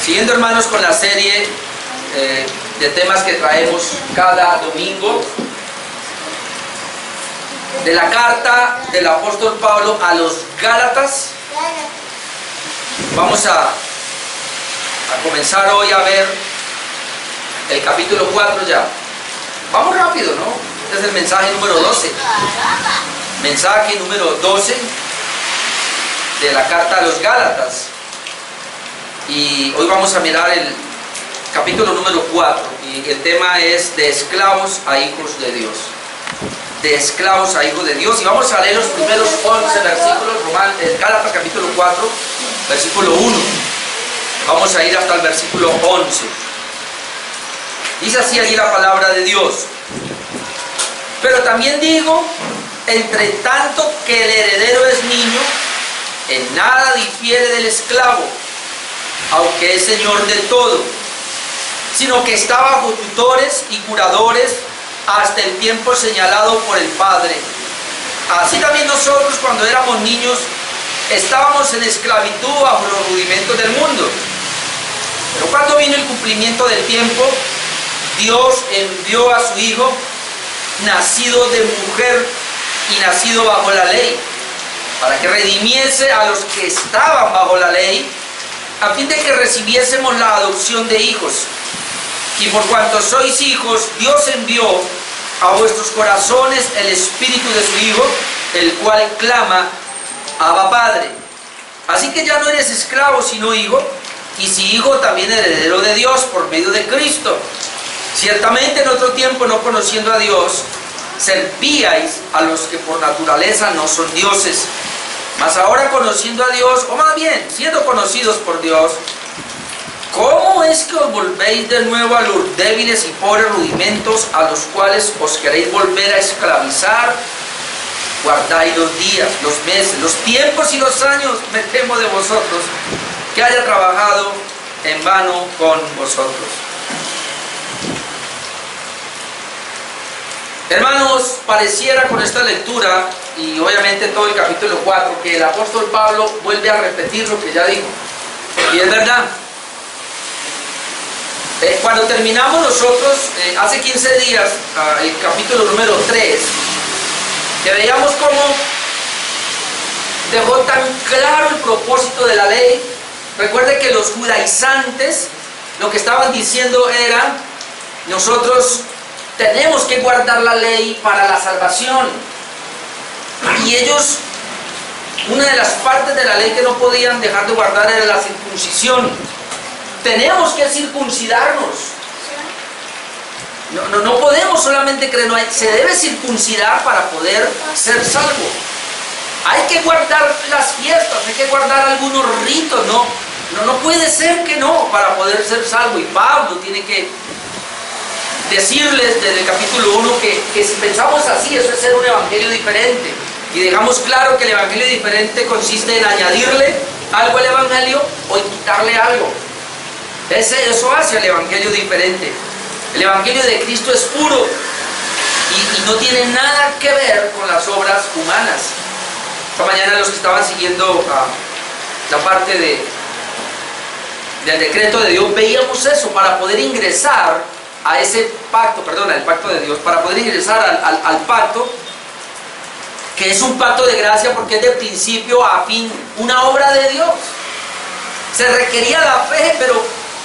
Siguiendo, hermanos, con la serie de temas que traemos cada domingo, de la carta del apóstol Pablo a los Gálatas, vamos a comenzar hoy a ver el capítulo 4 ya. Vamos rápido, ¿no? Este es el mensaje número 12. Mensaje número 12 de la carta a los Gálatas. Y hoy vamos a mirar el capítulo número 4. Y el tema es de esclavos a hijos de Dios. De esclavos a hijos de Dios. Y vamos a leer los primeros 11 versículos. Gálatas capítulo 4, versículo 1. Vamos a ir hasta el versículo 11. Dice así allí la palabra de Dios. Pero también digo, entre tanto que el heredero es niño, en nada difiere del esclavo, aunque es señor de todo, sino que está bajo tutores y curadores hasta el tiempo señalado por el Padre. Así también nosotros, cuando éramos niños, estábamos en esclavitud bajo los rudimentos del mundo. Pero cuando vino el cumplimiento del tiempo, Dios envió a su Hijo, nacido de mujer y nacido bajo la ley, para que redimiese a los que estaban bajo la ley, a fin de que recibiésemos la adopción de hijos. Y por cuanto sois hijos, Dios envió a vuestros corazones el espíritu de su Hijo, el cual clama, Abba Padre. Así que ya no eres esclavo, sino hijo, y si hijo, también heredero de Dios por medio de Cristo. Ciertamente en otro tiempo, no conociendo a Dios, servíais a los que por naturaleza no son dioses. Mas ahora, conociendo a Dios, o más bien siendo conocidos por Dios, ¿cómo es que os volvéis de nuevo a los débiles y pobres rudimentos a los cuales os queréis volver a esclavizar? Guardáis los días, los meses, los tiempos y los años. Me temo de vosotros que haya trabajado en vano con vosotros. Hermanos, pareciera con esta lectura, y obviamente todo el capítulo 4, que el apóstol Pablo vuelve a repetir lo que ya dijo. Y es verdad. Cuando terminamos nosotros, hace 15 días, el capítulo número 3, que veíamos cómo dejó tan claro el propósito de la ley. Recuerde que los judaizantes lo que estaban diciendo era: nosotros tenemos que guardar la ley para la salvación. Y ellos, una de las partes de la ley que no podían dejar de guardar era la circuncisión. Tenemos que circuncidarnos. No podemos solamente creer, no, se debe circuncidar para poder ser salvo. Hay que guardar las fiestas, hay que guardar algunos ritos, no puede ser que no, para poder ser salvo. Y Pablo tiene que decirles desde el capítulo 1 que si pensamos así, eso es ser un evangelio diferente. Y dejamos claro que el evangelio diferente consiste en añadirle algo al evangelio o en quitarle algo. Eso hace el evangelio diferente. El evangelio de Cristo es puro y no tiene nada que ver con las obras humanas. Esta mañana, los que estaban siguiendo la parte del decreto de Dios, veíamos eso. Para poder ingresar a ese pacto, el pacto de Dios, para poder ingresar al pacto, que es un pacto de gracia porque es de principio a fin una obra de Dios. Se requería la fe,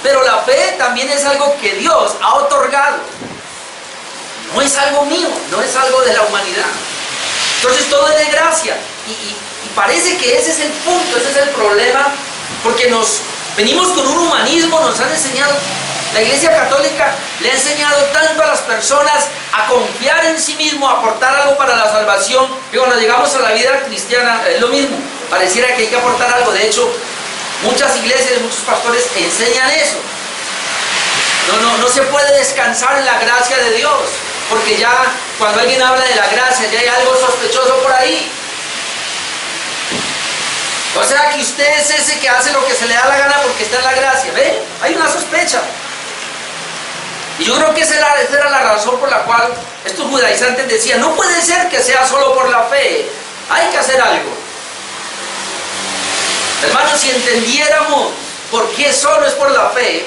pero la fe también es algo que Dios ha otorgado. No es algo mío, no es algo de la humanidad. Entonces todo es de gracia. Y parece que ese es el punto, ese es el problema, porque venimos con un humanismo, nos han enseñado. La Iglesia Católica le ha enseñado tanto a las personas a confiar en sí mismo, a aportar algo para la salvación, que cuando llegamos a la vida cristiana es lo mismo. Pareciera que hay que aportar algo. De hecho, muchas iglesias, muchos pastores enseñan eso. No se puede descansar en la gracia de Dios, porque ya cuando alguien habla de la gracia, ya hay algo sospechoso por ahí. O sea que usted es ese que hace lo que se le da la gana porque está en la gracia. ¿Ve? Hay una sospecha. Y yo creo que esa era la razón por la cual estos judaizantes decían: no puede ser que sea solo por la fe, hay que hacer algo. Hermanos, si entendiéramos por qué que solo es por la fe,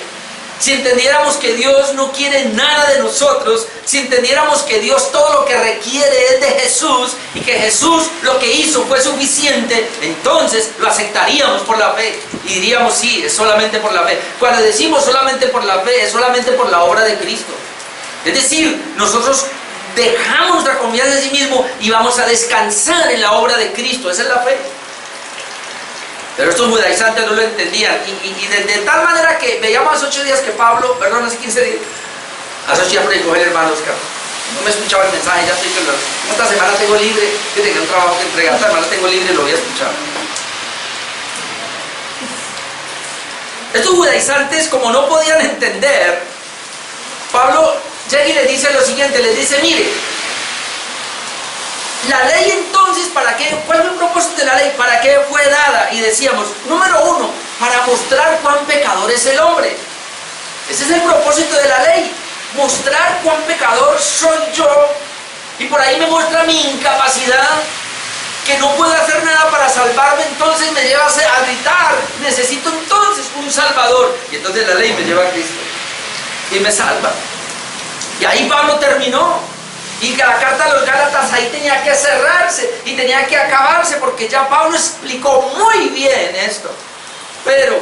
si entendiéramos que Dios no quiere nada de nosotros, si entendiéramos que Dios todo lo que requiere es de Jesús y que Jesús lo que hizo fue suficiente, entonces lo aceptaríamos por la fe y diríamos sí, es solamente por la fe. Cuando decimos solamente por la fe, es solamente por la obra de Cristo. Es decir, nosotros dejamos nuestra confianza en sí mismo y vamos a descansar en la obra de Cristo. Esa es la fe. Pero estos judaizantes no lo entendían. Y de tal manera que veíamos hace 8 días que Pablo, perdón, hace 15 días, hace 8 días predicó el hermano Oscar. No me escuchaba el mensaje, ya estoy que esta semana tengo libre, que tenía un trabajo que entregar, esta semana tengo libre y lo voy a escuchar. Estos judaizantes, como no podían entender, Pablo llega y les dice lo siguiente, les dice, mire, la ley entonces, ¿para qué? ¿Cuál fue el propósito de la ley? ¿Para qué fue dada? Y decíamos, número 1, para mostrar cuán pecador es el hombre. Ese es el propósito de la ley, mostrar cuán pecador soy yo. Y por ahí me muestra mi incapacidad, que no puedo hacer nada para salvarme, entonces me lleva a gritar, necesito entonces un salvador. Y entonces la ley me lleva a Cristo y me salva. Y ahí Pablo terminó. Y la carta a los Gálatas ahí tenía que cerrarse y tenía que acabarse, porque ya Pablo explicó muy bien esto. Pero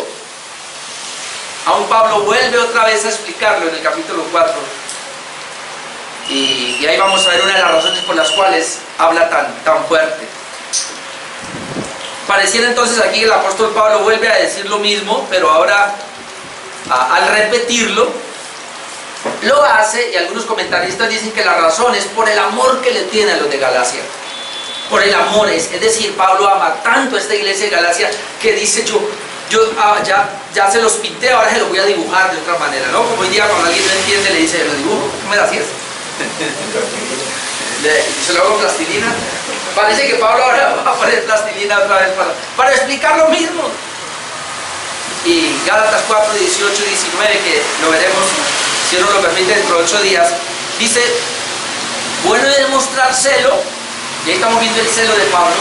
aún Pablo vuelve otra vez a explicarlo en el capítulo 4. Y ahí vamos a ver una de las razones por las cuales habla tan fuerte. Pareciera entonces aquí que el apóstol Pablo vuelve a decir lo mismo, pero ahora al repetirlo, lo hace, y algunos comentaristas dicen que la razón es por el amor que le tiene a los de Galacia. Por el amor, es decir, Pablo ama tanto a esta iglesia de Galacia que dice, ya se los pinté, ahora se los voy a dibujar de otra manera, ¿no? Como hoy día cuando alguien no entiende le dice, ¿lo dibujo? ¿Cómo me lo hacías? Se lo hago plastilina. Parece que Pablo ahora va a poner plastilina otra vez para explicar lo mismo. Y Gálatas 4, 18 y 19, que lo veremos, si Dios nos lo permite, dentro de 8 días, dice, bueno es mostrar celo, y ahí estamos viendo el celo de Pablo,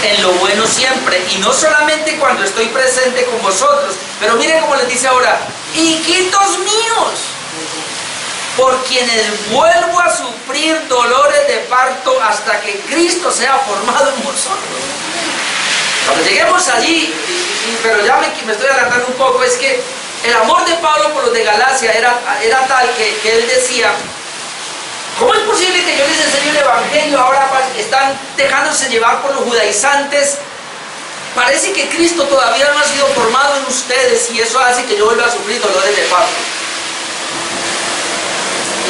en lo bueno siempre, y no solamente cuando estoy presente con vosotros, pero miren cómo les dice ahora, hijitos míos, por quienes vuelvo a sufrir dolores de parto hasta que Cristo sea formado en vosotros. Cuando lleguemos allí, pero ya me estoy adelantando un poco, es que el amor de Pablo por los de Galacia era tal que él decía, ¿cómo es posible que yo les enseñe el evangelio, ahora están dejándose llevar por los judaizantes? Parece que Cristo todavía no ha sido formado en ustedes y eso hace que yo vuelva a sufrir dolores de parto.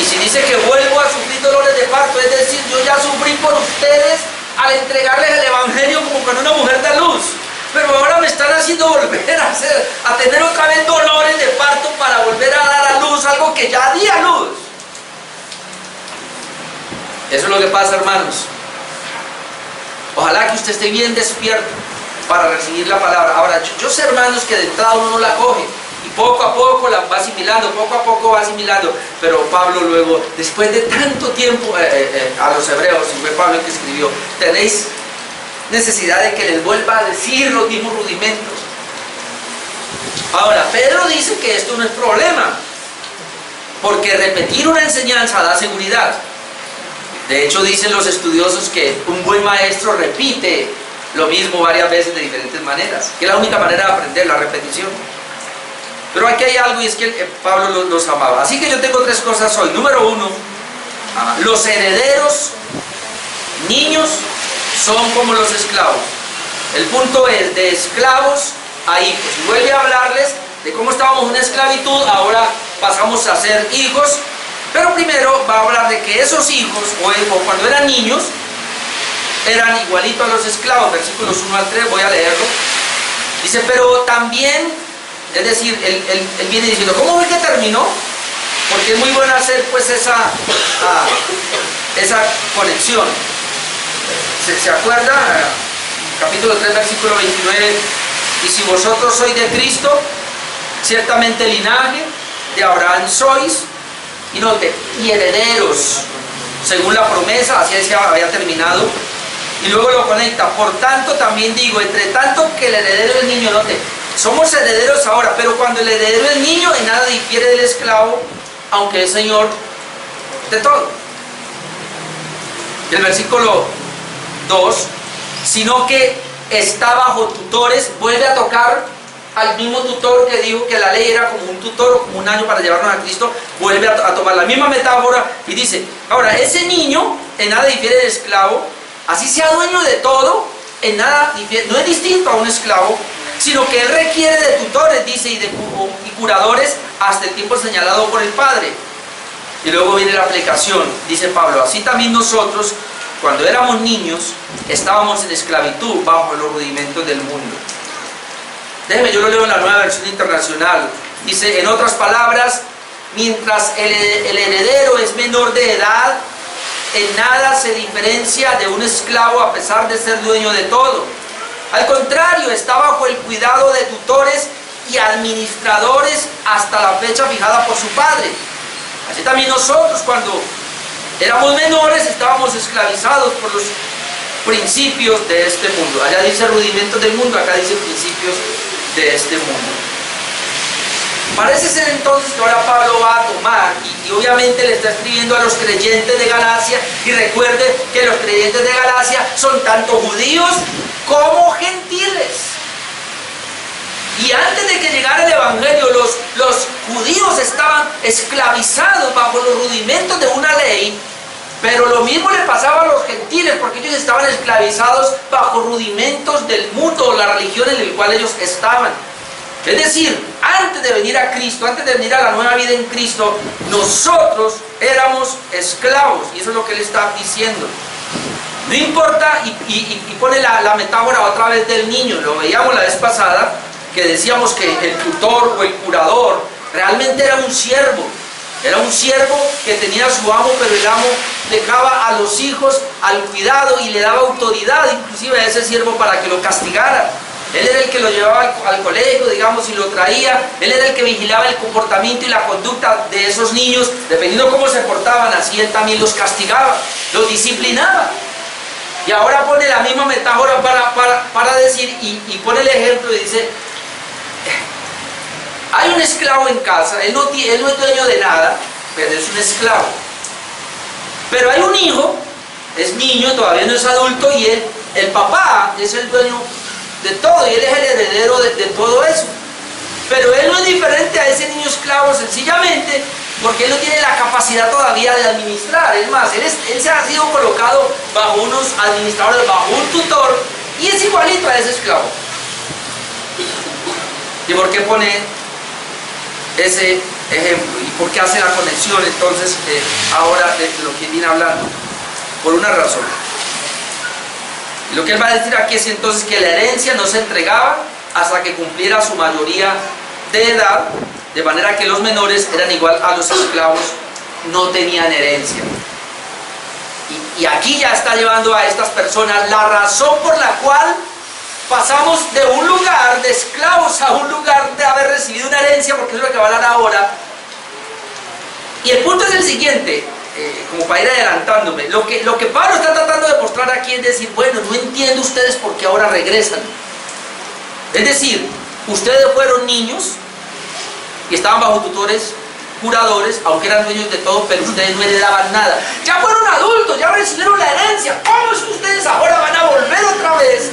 Y si dice que vuelvo a sufrir dolores de parto, es decir, yo ya sufrí por ustedes al entregarles el evangelio como con una mujer da luz, pero ahora me están haciendo volver a tener otra vez dolores de parto para volver a dar a luz algo que ya di a luz. Eso es lo que pasa, hermanos. Ojalá que usted esté bien despierto para recibir la palabra. Ahora, yo sé, hermanos, que de entrada uno no la coge y poco a poco la va asimilando, poco a poco va asimilando, pero Pablo luego, después de tanto tiempo, a los hebreos, y fue Pablo el que escribió, tenéis necesidad de que les vuelva a decir los mismos rudimentos. Ahora, Pedro dice que esto no es problema, porque repetir una enseñanza da seguridad. De hecho, dicen los estudiosos que un buen maestro repite lo mismo varias veces de diferentes maneras, que es la única manera de aprender, la repetición. Pero aquí hay algo, y es que Pablo los amaba. Así que yo tengo 3 cosas hoy. Número 1, los herederos, niños, son como los esclavos. El punto es de esclavos a hijos. Y vuelve a hablarles de cómo estábamos en una esclavitud, ahora pasamos a ser hijos. Pero primero va a hablar de que esos hijos, o cuando eran niños, eran igualitos a los esclavos. Versículos 1 al 3, voy a leerlo. Dice, pero también... Es decir, él viene diciendo, ¿cómo ve que terminó? Porque es muy bueno hacer pues esa conexión. ¿Se acuerda? Capítulo 3, versículo 29. Y si vosotros sois de Cristo, ciertamente linaje de Abraham sois, y note, y herederos, según la promesa, así se había terminado. Y luego lo conecta, por tanto también digo, entre tanto que el heredero es niño, note, Somos herederos ahora, pero cuando el heredero es niño, en nada difiere del esclavo, aunque es señor de todo. El versículo 2, sino que está bajo tutores, vuelve a tocar al mismo tutor que dijo que la ley era como un tutor o como un año para llevarnos a Cristo, vuelve a tomar la misma metáfora y dice, ahora ese niño en nada difiere del esclavo, así sea dueño de todo, en nada difiere, no es distinto a un esclavo, sino que él requiere de tutores, dice, y curadores hasta el tiempo señalado por el Padre. Y luego viene la aplicación, dice Pablo, así también nosotros, cuando éramos niños, estábamos en esclavitud bajo los rudimentos del mundo. Déjeme, yo lo leo en la Nueva Versión Internacional. Dice, en otras palabras, mientras el heredero es menor de edad, en nada se diferencia de un esclavo a pesar de ser dueño de todo. Al contrario, está bajo el cuidado de tutores y administradores hasta la fecha fijada por su padre. Así también nosotros, cuando éramos menores, estábamos esclavizados por los principios de este mundo. Allá dice rudimentos del mundo, acá dice principios de este mundo. Parece ser entonces que ahora Pablo va a tomar y obviamente le está escribiendo a los creyentes de Galacia, y recuerde que los creyentes de Galacia son tanto judíos como gentiles. Y antes de que llegara el Evangelio, los judíos estaban esclavizados bajo los rudimentos de una ley, pero lo mismo le pasaba a los gentiles, porque ellos estaban esclavizados bajo rudimentos del mundo o la religión en la cual ellos estaban. Es decir, antes de venir a Cristo, antes de venir a la nueva vida en Cristo, nosotros éramos esclavos, y eso es lo que él está diciendo. No importa, y pone la metáfora otra vez del niño, lo veíamos la vez pasada, que decíamos que el tutor o el curador realmente era un siervo que tenía a su amo, pero el amo dejaba a los hijos al cuidado y le daba autoridad inclusive a ese siervo para que lo castigara. Él era el que lo llevaba al colegio, digamos, y lo traía. Él era el que vigilaba el comportamiento y la conducta de esos niños, dependiendo cómo se portaban, así él también los castigaba, los disciplinaba. Y ahora pone la misma metáfora para decir, y pone el ejemplo y dice, hay un esclavo en casa, él no es dueño de nada, pero es un esclavo. Pero hay un hijo, es niño, todavía no es adulto, y el papá es el dueño de todo, y él es el heredero de todo eso. Pero él no es diferente a ese niño esclavo sencillamente porque él no tiene la capacidad todavía de administrar. Es más, él se ha sido colocado bajo unos administradores, bajo un tutor, y es igualito a ese esclavo. ¿Y por qué pone ese ejemplo? ¿Y por qué hace la conexión entonces ahora de lo que viene hablando? Por una razón. Y lo que él va a decir aquí es entonces que la herencia no se entregaba hasta que cumpliera su mayoría de edad, de manera que los menores eran igual a los esclavos, no tenían herencia. Y aquí ya está llevando a estas personas la razón por la cual pasamos de un lugar de esclavos a un lugar de haber recibido una herencia, porque es lo que va a hablar ahora. Y el punto es el siguiente, como para ir adelantándome. Lo que Pablo está tratando de mostrar aquí es decir, bueno, no entiendo ustedes por qué ahora regresan. Es decir, ustedes fueron niños y estaban bajo tutores, curadores, aunque eran dueños de todo, pero ustedes no heredaban nada. Ya fueron adultos, ya recibieron la herencia. ¿Cómo es que ustedes ahora van a volver otra vez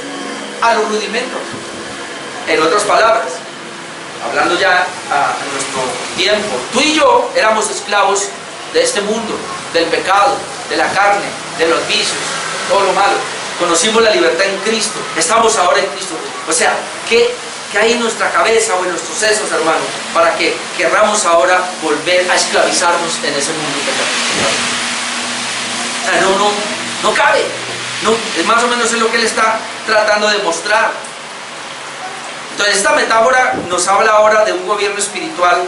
a los rudimentos? En otras palabras, hablando ya a nuestro tiempo, tú y yo éramos esclavos de este mundo, del pecado, de la carne, de los vicios, todo lo malo. Conocimos la libertad en Cristo, estamos ahora en Cristo. O sea, ¿qué hay en nuestra cabeza o en nuestros sesos, hermano, para que querramos ahora volver a esclavizarnos en ese mundo pecado? O sea, no cabe. No, es más o menos es lo que él está tratando de mostrar. Entonces esta metáfora nos habla ahora de un gobierno espiritual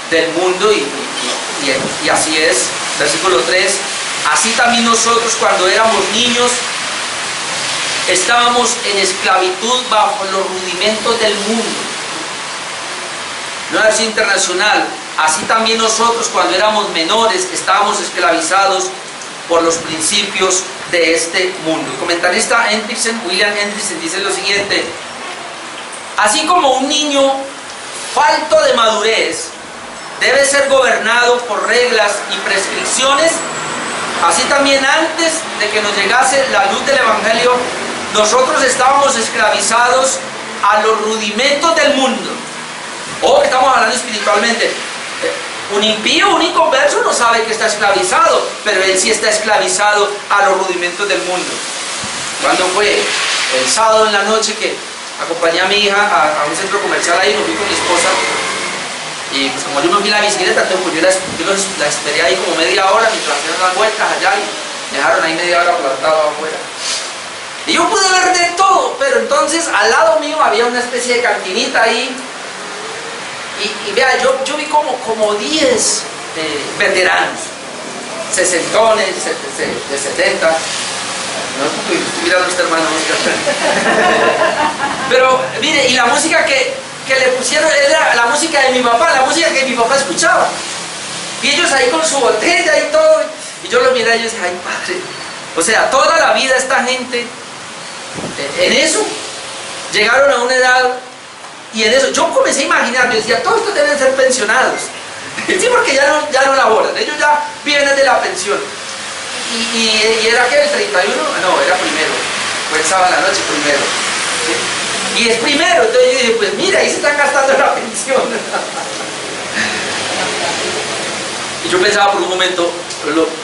del mundo y así es. Versículo 3, así también nosotros cuando éramos niños estábamos en esclavitud bajo los rudimentos del mundo. Nueva Versión Internacional, así también nosotros cuando éramos menores estábamos esclavizados por los principios de este mundo. El comentarista William Hendrickson dice lo siguiente: Así como un niño falto de madurez debe ser gobernado por reglas y prescripciones, así también antes de que nos llegase la luz del Evangelio, nosotros estábamos esclavizados a los rudimentos del mundo. O estamos hablando espiritualmente. Un impío, un inconverso no sabe que está esclavizado, pero él sí está esclavizado a los rudimentos del mundo. ¿Cuándo fue? El sábado en la noche que acompañé a mi hija a un centro comercial ahí, nos fui con mi esposa. Y pues como yo me fui en la bicicleta, entonces pues yo la esperé ahí como media hora mientras hacían las vueltas allá y me dejaron ahí media hora plantado afuera. Y yo pude ver de todo, pero entonces al lado mío había una especie de cantinita ahí. Y vea, yo vi como 10 veteranos, sesentones, de 70. No, estoy mirando a este hermano pero mire, y la música que le pusieron era la música de mi papá, la música que mi papá escuchaba. Y ellos ahí con su botella y todo. Y yo los miré y yo dije, ay padre. O sea, toda la vida esta gente en eso llegaron a una edad. Y en eso, yo comencé a imaginar, yo decía, todos estos deben ser pensionados. Sí, porque ya no laboran, ellos ya viven desde la pensión. Y era que el 31, no, era primero, fue el sábado a la noche primero. ¿Sí? Y es primero, entonces yo dije, pues mira, ahí se están gastando la pensión. Y yo pensaba por un momento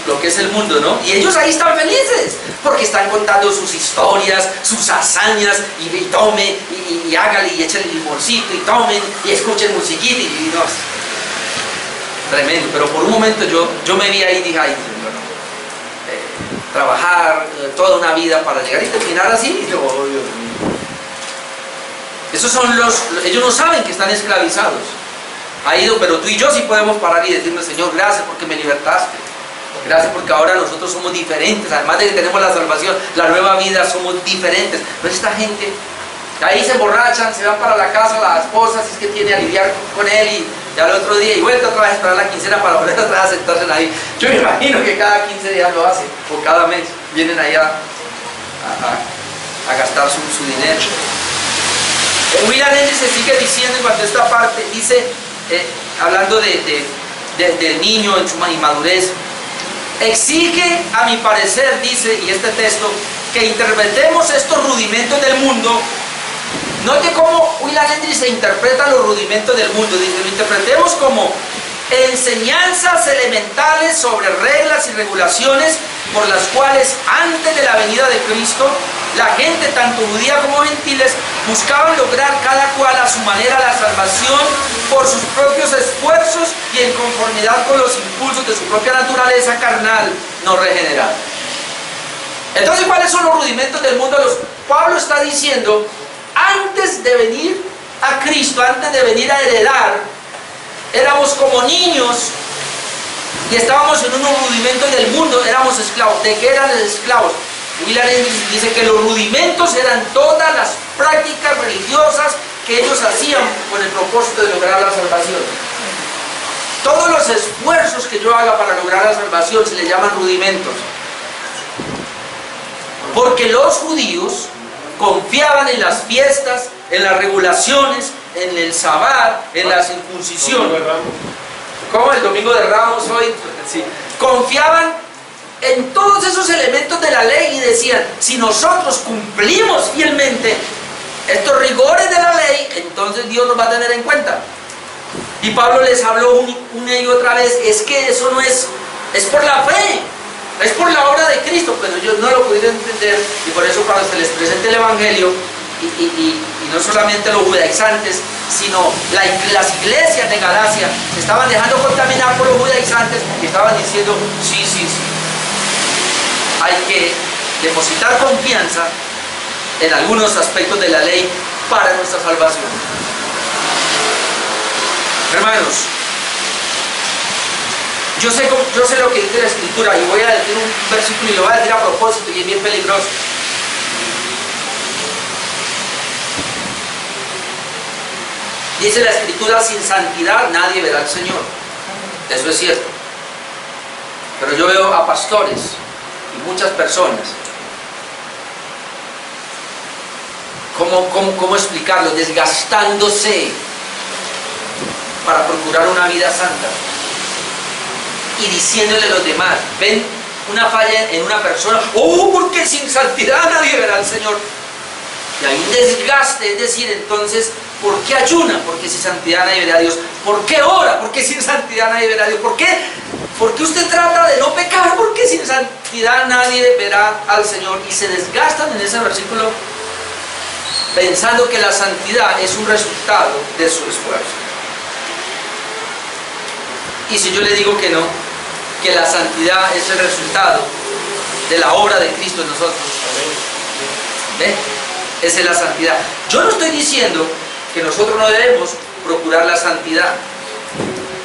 lo que es el mundo, ¿no? Y ellos ahí están felices, porque están contando sus historias, sus hazañas, y tomen, y hágale, y echen el limoncito, y tomen, y escuchen musiquita, y no, tremendo. Pero por un momento yo me vi ahí y dije, ay, bueno, trabajar toda una vida para llegar y terminar así, y yo, oh, Dios mío. Esos son ellos no saben que están esclavizados. Pero tú y yo sí podemos parar y decirle, Señor, gracias porque me libertaste. Gracias porque ahora nosotros somos diferentes. Además de que tenemos la salvación, la nueva vida, somos diferentes. Pero esta gente, ahí se emborrachan, se van para la casa, la esposa, si es que tiene a lidiar con él, y ya el otro día, y vuelta otra vez a esperar la quincena para volver otra vez a sentarse ahí. Yo me imagino que cada 15 días lo hacen, o cada mes, vienen ahí a gastar su dinero. William Henry se sigue diciendo en cuanto a esta parte, dice, hablando del niño en su inmadurez, exige, a mi parecer, dice, y este texto, que interpretemos estos rudimentos del mundo. Note cómo William Henry se interpreta los rudimentos del mundo. Dice, lo interpretemos como enseñanzas elementales sobre reglas y regulaciones por las cuales antes de la venida de Cristo la gente, tanto judía como gentiles, buscaban lograr cada cual a su manera la salvación por sus propios esfuerzos y en conformidad con los impulsos de su propia naturaleza carnal no regenerada. Entonces, ¿cuáles son los rudimentos del mundo? Pablo está diciendo, antes de venir a Cristo, antes de venir a heredar, éramos como niños y estábamos en unos rudimentos del mundo, éramos esclavos. ¿De qué eran los esclavos? William Henry dice que los rudimentos eran todas las prácticas religiosas que ellos hacían con el propósito de lograr la salvación. Todos los esfuerzos que yo haga para lograr la salvación se le llaman rudimentos. Porque los judíos confiaban en las fiestas, en las regulaciones, en el sabbat, en la circuncisión. ¿Cómo? El domingo de Ramos hoy. Sí. Confiaban en todos esos elementos de la ley y decían, si nosotros cumplimos fielmente estos rigores de la ley, entonces Dios nos va a tener en cuenta. Y Pablo les habló una y otra vez, es que eso no es por la fe, es por la obra de Cristo, pero ellos no lo pudieron entender, y por eso cuando se les presenta el Evangelio, y no solamente los judaizantes, sino las iglesias de Galacia se estaban dejando contaminar por los judaizantes y estaban diciendo, sí, hay que depositar confianza en algunos aspectos de la ley para nuestra salvación. Hermanos, yo sé lo que dice la Escritura, y voy a decir un versículo y lo voy a decir a propósito, y es bien peligroso. Dice la Escritura, sin santidad nadie verá al Señor. Eso es cierto. Pero yo veo a pastores y muchas personas ¿cómo explicarlo? Desgastándose para procurar una vida santa y diciéndole a los demás, ven una falla en una persona, porque sin santidad nadie verá al Señor. Y hay un desgaste, es decir, entonces, ¿por qué ayuna? Porque sin santidad nadie verá a Dios. ¿Por qué ora? Porque sin santidad nadie verá a Dios. ¿Por qué usted trata de no pecar? Porque sin santidad nadie verá al Señor. Y se desgastan en ese versículo pensando que la santidad es un resultado de su esfuerzo. Y si yo le digo que no, que la santidad es el resultado de la obra de Cristo en nosotros. ¿Ve? Esa es la santidad. Yo no estoy diciendo que nosotros no debemos procurar la santidad,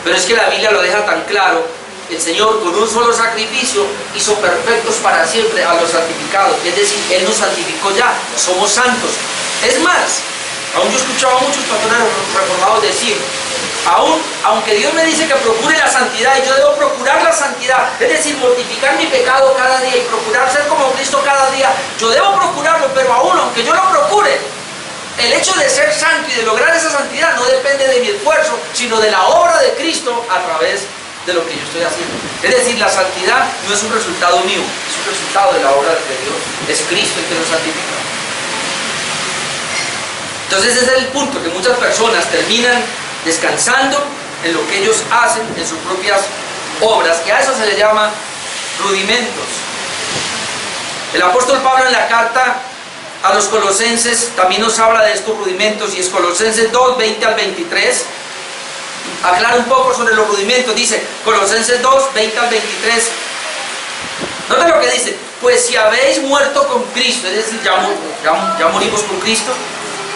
pero es que la Biblia lo deja tan claro. El Señor con un solo sacrificio hizo perfectos para siempre a los santificados, es decir, Él nos santificó ya, somos santos. Es más, aún yo he escuchado a muchos pastores reformados decir, aunque Dios me dice que procure la santidad y yo debo procurar la santidad, es decir, mortificar mi pecado cada día y procurar ser como Cristo cada día, yo debo procurarlo, pero aún aunque yo lo procure, el hecho de ser santo y de lograr esa santidad no depende de mi esfuerzo, sino de la obra de Cristo a través de lo que yo estoy haciendo. Es decir, la santidad no es un resultado mío, es un resultado de la obra de Dios. Es Cristo el que nos santifica. Entonces ese es el punto, que muchas personas terminan descansando en lo que ellos hacen, en sus propias obras, y a eso se le llama rudimentos. El apóstol Pablo en la carta a los Colosenses también nos habla de estos rudimentos, y es Colosenses 2, 20 al 23. Aclara un poco sobre los rudimentos, dice Colosenses 2, 20 al 23. Nota lo que dice: pues si habéis muerto con Cristo, es decir, ya morimos con Cristo,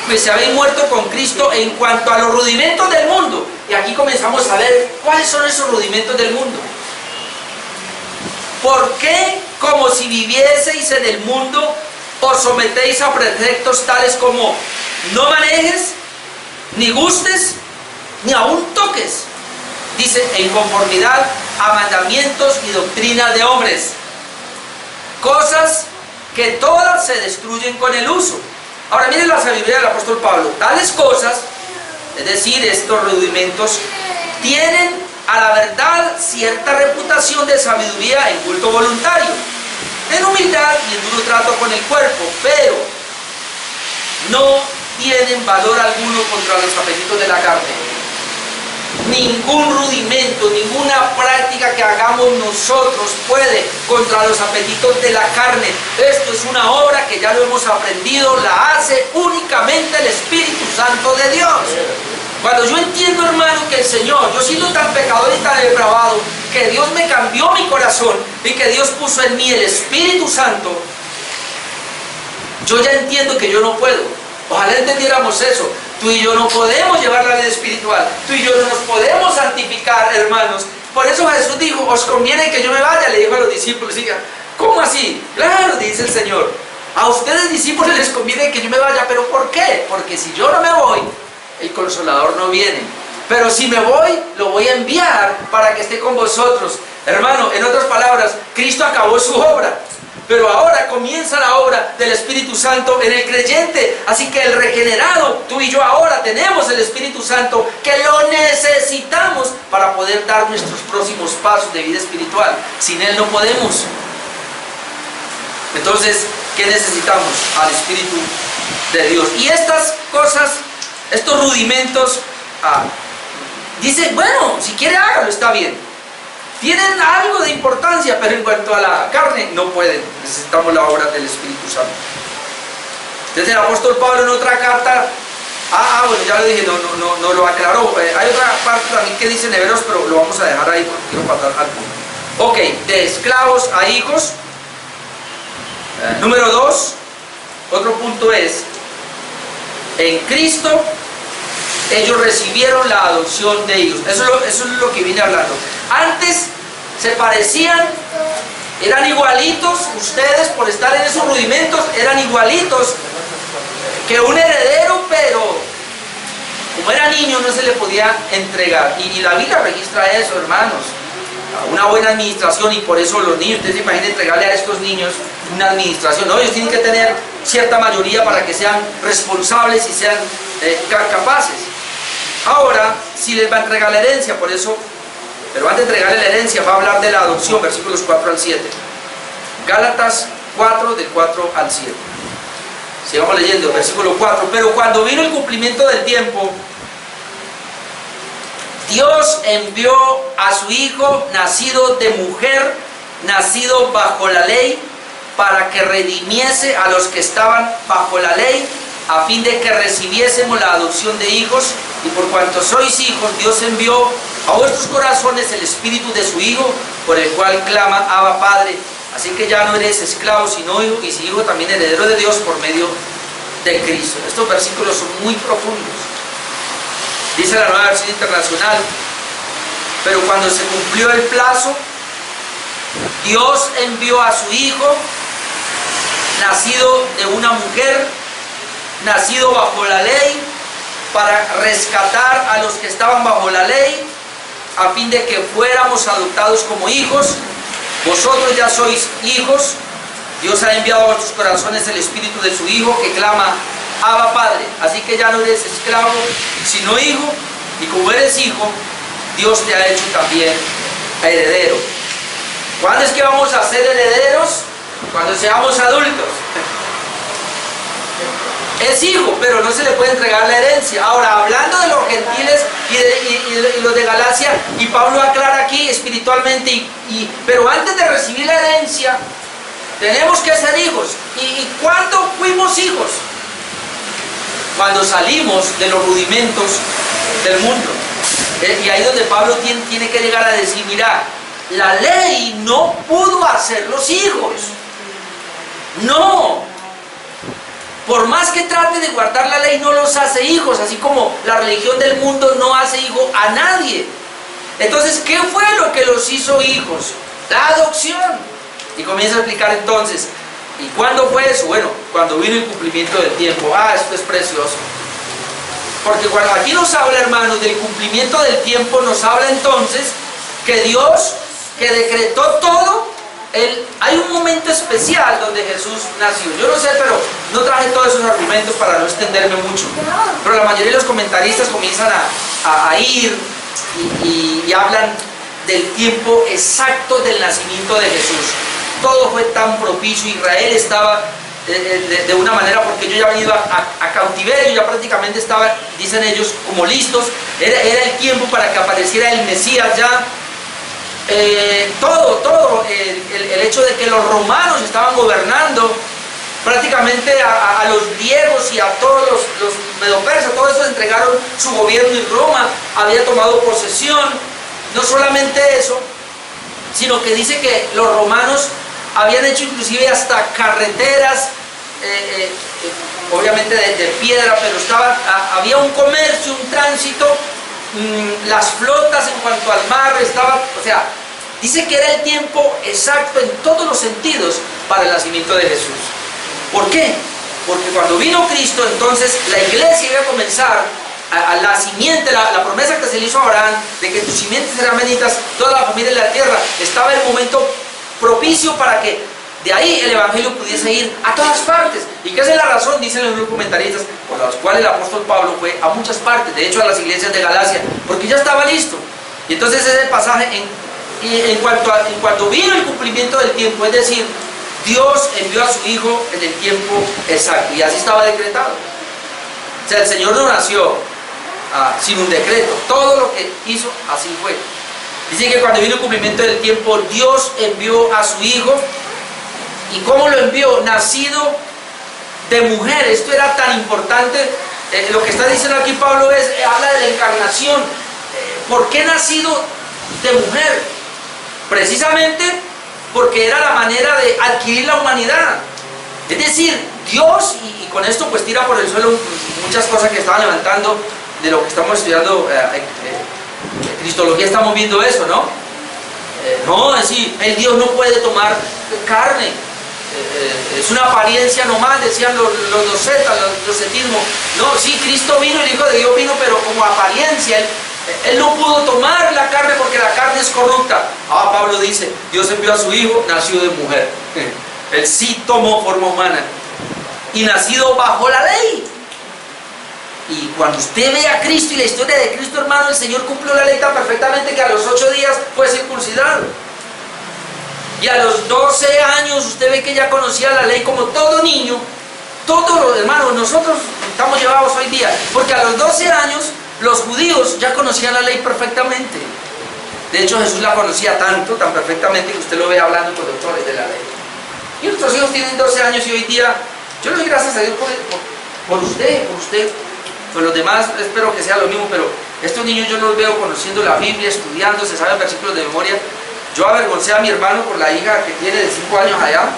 pues si habéis muerto con Cristo en cuanto a los rudimentos del mundo. Y aquí comenzamos a ver cuáles son esos rudimentos del mundo. ¿Por qué, como si vivieseis en el mundo, os sometéis a preceptos tales como no manejes, ni gustes, ni aún toques? Dice, en conformidad a mandamientos y doctrinas de hombres, cosas que todas se destruyen con el uso. Ahora miren la sabiduría del apóstol Pablo. Tales cosas, es decir, estos rudimentos, tienen a la verdad cierta reputación de sabiduría en culto voluntario, en humildad y en duro trato con el cuerpo, pero no tienen valor alguno contra los apetitos de la carne. Ningún rudimento, ninguna práctica que hagamos nosotros puede contra los apetitos de la carne. Esto es una obra que ya lo hemos aprendido, la hace únicamente el Espíritu Santo de Dios. Cuando yo entiendo, hermano, que el Señor, yo siendo tan pecador y tan depravado, que Dios me cambió mi corazón y que Dios puso en mí el Espíritu Santo, yo ya entiendo que yo no puedo. Ojalá entendiéramos eso. Tú y yo no podemos llevar la vida espiritual. Tú y yo no nos podemos santificar, hermanos. Por eso Jesús dijo, os conviene que yo me vaya, le dijo a los discípulos. Digan, ¿cómo así? Claro, dice el Señor. A ustedes, discípulos, les conviene que yo me vaya. ¿Pero por qué? Porque si yo no me voy, el Consolador no viene. Pero si me voy, lo voy a enviar para que esté con vosotros. Hermano, en otras palabras, Cristo acabó su obra. Pero ahora comienza la obra del Espíritu Santo en el creyente. Así que el regenerado, tú y yo ahora tenemos el Espíritu Santo, que lo necesitamos para poder dar nuestros próximos pasos de vida espiritual. Sin Él no podemos. Entonces, ¿qué necesitamos? Al Espíritu de Dios. Y estas cosas, estos rudimentos, dice, bueno, si quiere hágalo, está bien. Tienen algo de importancia, pero en cuanto a la carne, no pueden. Necesitamos la obra del Espíritu Santo. Desde el apóstol Pablo en otra carta, bueno, ya lo dije, no lo aclaró. Hay otra parte también que dice en Hebreos, pero lo vamos a dejar ahí porque quiero pasar al punto. Ok, de esclavos a hijos. Número 2, otro punto es, en Cristo, ellos recibieron la adopción de hijos. Eso es lo que vine hablando. Antes se parecían, eran igualitos, ustedes por estar en esos rudimentos, eran igualitos que un heredero, pero como era niño no se le podía entregar. Y la Biblia registra eso, hermanos. una buena administración, y por eso los niños, ustedes se imaginen entregarle a estos niños una administración, no, ellos tienen que tener cierta mayoría para que sean responsables y sean capaces. Ahora, si les va a entregar la herencia, por eso, pero antes de entregarle la herencia va a hablar de la adopción, versículos 4 al 7. Gálatas 4, del 4 al 7. Sigamos leyendo, versículo 4. Pero cuando vino el cumplimiento del tiempo, Dios envió a su Hijo, nacido de mujer, nacido bajo la ley, para que redimiese a los que estaban bajo la ley, a fin de que recibiésemos la adopción de hijos. Y por cuanto sois hijos, Dios envió a vuestros corazones el espíritu de su Hijo, por el cual clama Abba Padre. Así que ya no eres esclavo, sino hijo, y si hijo, también heredero de Dios por medio de Cristo. Estos versículos son muy profundos. Dice la Nueva Versión Internacional: pero cuando se cumplió el plazo, Dios envió a su Hijo, nacido de una mujer, nacido bajo la ley, para rescatar a los que estaban bajo la ley, a fin de que fuéramos adoptados como hijos. Vosotros ya sois hijos. Dios ha enviado a vuestros corazones el espíritu de su Hijo, que clama Abba Padre. Así que ya no eres esclavo, sino hijo, y como eres hijo, Dios te ha hecho también heredero. ¿Cuándo es que vamos a ser herederos? Cuando seamos adultos. Es hijo, pero no se le puede entregar la herencia. Ahora, hablando de los gentiles y los de Galacia, y Pablo aclara aquí espiritualmente, pero antes de recibir la herencia, tenemos que ser hijos. ¿Y cuándo fuimos hijos? Cuando salimos de los rudimentos del mundo. Y ahí donde Pablo tiene que llegar a decir: mira, la ley no pudo hacerlos hijos. No. Por más que trate de guardar la ley, no los hace hijos, así como la religión del mundo no hace hijo a nadie. Entonces, ¿qué fue lo que los hizo hijos? La adopción. Y comienza a explicar entonces, ¿y cuándo fue eso? Bueno, cuando vino el cumplimiento del tiempo. Esto es precioso. Porque cuando aquí nos habla, hermanos, del cumplimiento del tiempo, nos habla entonces que Dios, que decretó todo, hay un momento especial donde Jesús nació. Yo no sé, pero no traje todos esos argumentos para no extenderme mucho. Pero la mayoría de los comentaristas comienzan a ir y hablan del tiempo exacto del nacimiento de Jesús. Todo fue tan propicio. Israel estaba de una manera, porque ellos ya habían ido a cautiverio, ya prácticamente estaban, dicen ellos, como listos. Era el tiempo para que apareciera el Mesías ya. El hecho de que los romanos estaban gobernando prácticamente a los griegos y a todos los medopersas, todos esos entregaron su gobierno, y Roma había tomado posesión. No solamente eso, sino que dice que los romanos habían hecho inclusive hasta carreteras, obviamente de piedra, pero había un comercio, un tránsito. Las flotas en cuanto al mar estaban, o sea, dice que era el tiempo exacto en todos los sentidos para el nacimiento de Jesús. ¿Por qué? Porque cuando vino Cristo, entonces la iglesia iba a comenzar a la simiente, la promesa que se le hizo a Abraham, de que tus simientes serán benditas toda la familia de la tierra. Estaba el momento propicio para que de ahí el evangelio pudiese ir a todas partes. ¿Y qué es la razón? Dicen los comentaristas, por las cuales el apóstol Pablo fue a muchas partes, de hecho a las iglesias de Galacia, porque ya estaba listo. Y entonces ese pasaje, en cuanto vino el cumplimiento del tiempo, es decir, Dios envió a su Hijo en el tiempo exacto, y así estaba decretado. O sea, el Señor no nació sin un decreto, todo lo que hizo, así fue. Dice que cuando vino el cumplimiento del tiempo, Dios envió a su Hijo. ¿Y cómo lo envió? Nacido de mujer. Esto era tan importante. Lo que está diciendo aquí Pablo habla de la encarnación. ¿Por qué nacido de mujer? Precisamente porque era la manera de adquirir la humanidad. Es decir, Dios, y con esto pues tira por el suelo muchas cosas que estaban levantando de lo que estamos estudiando. En Cristología estamos viendo eso, ¿no? No, es decir, el Dios no puede tomar carne. Es una apariencia nomás, decían los docetas, los docetismos. No, sí, Cristo vino, el Hijo de Dios vino, pero como apariencia. Él no pudo tomar la carne porque la carne es corrupta. Pablo dice, Dios envió a su hijo, nació de mujer. Él sí tomó forma humana y nacido bajo la ley. Y cuando usted ve a Cristo y la historia de Cristo, hermano, el Señor cumplió la ley tan perfectamente que a los 8 días fue circuncidado. Y a los 12 años usted ve que ya conocía la ley como todo niño. Todos, hermanos, nosotros estamos llevados hoy día, porque a los 12 años los judíos ya conocían la ley perfectamente. De hecho, Jesús la conocía tan perfectamente que usted lo ve hablando con doctores de la ley. Y nuestros hijos tienen 12 años y hoy día, yo le doy gracias a Dios por usted. Por los demás espero que sea lo mismo, pero estos niños yo los veo conociendo la Biblia, estudiando, se saben versículos de memoria. Yo avergoncé a mi hermano por la hija que tiene de 5 años allá,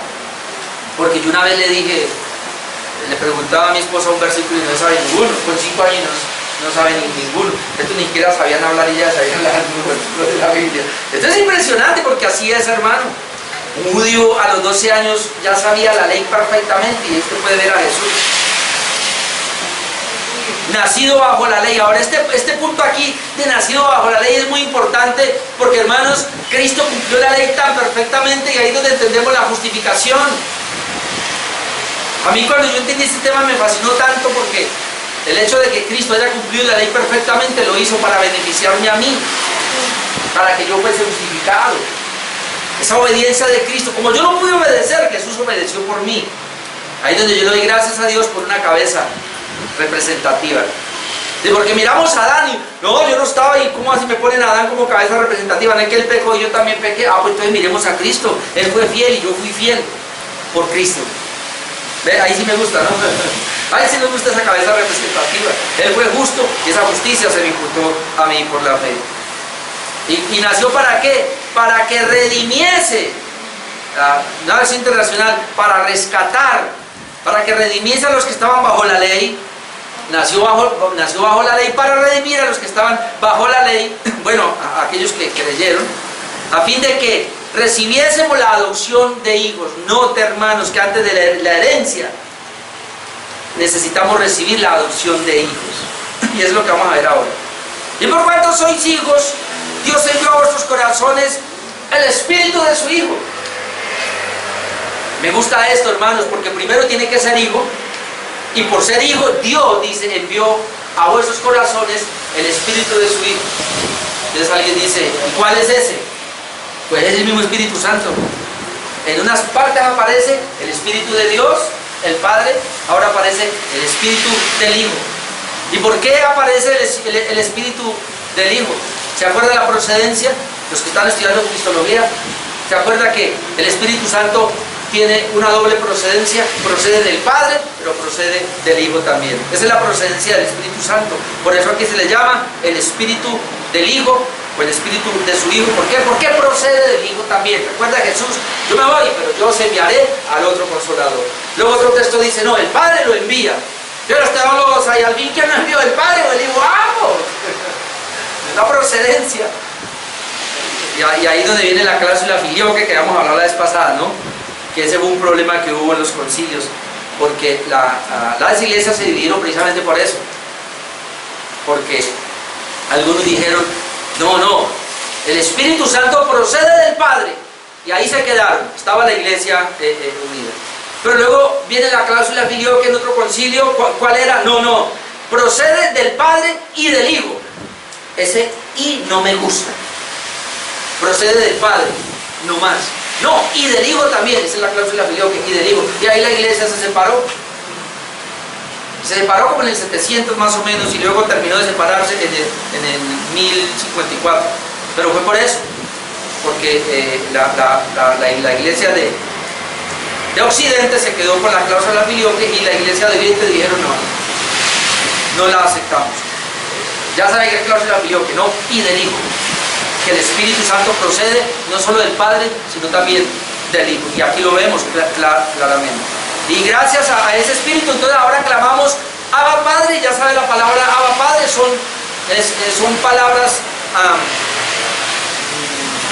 porque yo una vez le preguntaba a mi esposa un versículo y no sabe ninguno. Con 5 años no sabe ninguno. Estos ni siquiera sabían hablar y ya sabían hablar los versículos de la Biblia. Esto es impresionante porque así es, hermano. Un judío a los 12 años ya sabía la ley perfectamente y usted puede ver a Jesús. Nacido bajo la ley. Ahora este punto aquí de nacido bajo la ley es muy importante porque, hermanos, Cristo cumplió la ley tan perfectamente y ahí es donde entendemos la justificación. A mí cuando yo entendí este tema me fascinó tanto porque el hecho de que Cristo haya cumplido la ley perfectamente lo hizo para beneficiarme a mí, para que yo fuese justificado. Esa obediencia de Cristo, como yo no pude obedecer, Jesús obedeció por mí. Ahí es donde yo le doy gracias a Dios por una cabeza representativa. Porque miramos a Adán y no, yo no estaba ahí, ¿cómo así me ponen a Adán como cabeza representativa? No es que él pecó y yo también pequé. Pues entonces miremos a Cristo. Él fue fiel y yo fui fiel por Cristo. ¿Ve? Ahí sí me gusta, ¿no? Ahí sí me gusta esa cabeza representativa. Él fue justo y esa justicia se me imputó a mí por la fe. ¿Y nació para qué? Para que redimiese, una versión internacional, para rescatar, para que redimiese a los que estaban bajo la ley. Nació bajo la ley para redimir a los que estaban bajo la ley, bueno, a aquellos que creyeron, a fin de que recibiésemos la adopción de hijos. Note, hermanos, que antes de la herencia necesitamos recibir la adopción de hijos. Y es lo que vamos a ver ahora. Y por cuanto sois hijos, Dios envió a vuestros corazones el espíritu de su Hijo. Me gusta esto, hermanos, porque primero tiene que ser hijo. Y por ser hijo, Dios, dice, envió a vuestros corazones el espíritu de su Hijo. Entonces alguien dice, ¿y cuál es ese? Pues es el mismo Espíritu Santo. En unas partes aparece el Espíritu de Dios, el Padre, ahora aparece el Espíritu del Hijo. ¿Y por qué aparece el Espíritu del Hijo? ¿Se acuerda de la procedencia? Los que están estudiando cristología, ¿se acuerda que el Espíritu Santo tiene una doble procedencia? Procede del Padre, pero procede del Hijo también. Esa es la procedencia del Espíritu Santo. Por eso aquí se le llama el Espíritu del Hijo o el Espíritu de su Hijo. ¿Por qué? Porque procede del Hijo también. Recuerda Jesús, yo me voy, pero yo os enviaré al otro Consolador. Luego otro texto dice, no, el Padre lo envía. Pero los teólogos hay alguien que no envió, el Padre o el Hijo, ¡vamos! La procedencia. Y ahí es donde viene la cláusula filioque que vamos a hablar la vez pasada, ¿no? Que ese fue un problema que hubo en los concilios, porque las iglesias se dividieron precisamente por eso, porque algunos dijeron, no, el Espíritu Santo procede del Padre, y ahí se quedaron, estaba la iglesia unida. Pero luego viene la cláusula filioque en otro concilio. ¿Cuál era? No, procede del Padre y del Hijo. Ese y no me gusta. Procede del Padre, no más. No, y del Hijo también, esa es la cláusula filioque, y del Hijo. Y ahí la iglesia se separó. Se separó como en el 700 más o menos, y luego terminó de separarse en el 1054. Pero fue por eso, porque la iglesia de Occidente se quedó con la cláusula filioque y la iglesia de Oriente dijeron no la aceptamos. Ya saben que es cláusula filioque, no, y del Hijo. Que el Espíritu Santo procede no solo del Padre, sino también del Hijo. Y aquí lo vemos claramente. Y gracias a ese Espíritu, entonces ahora clamamos Abba Padre. Ya sabe la palabra Abba Padre, son palabras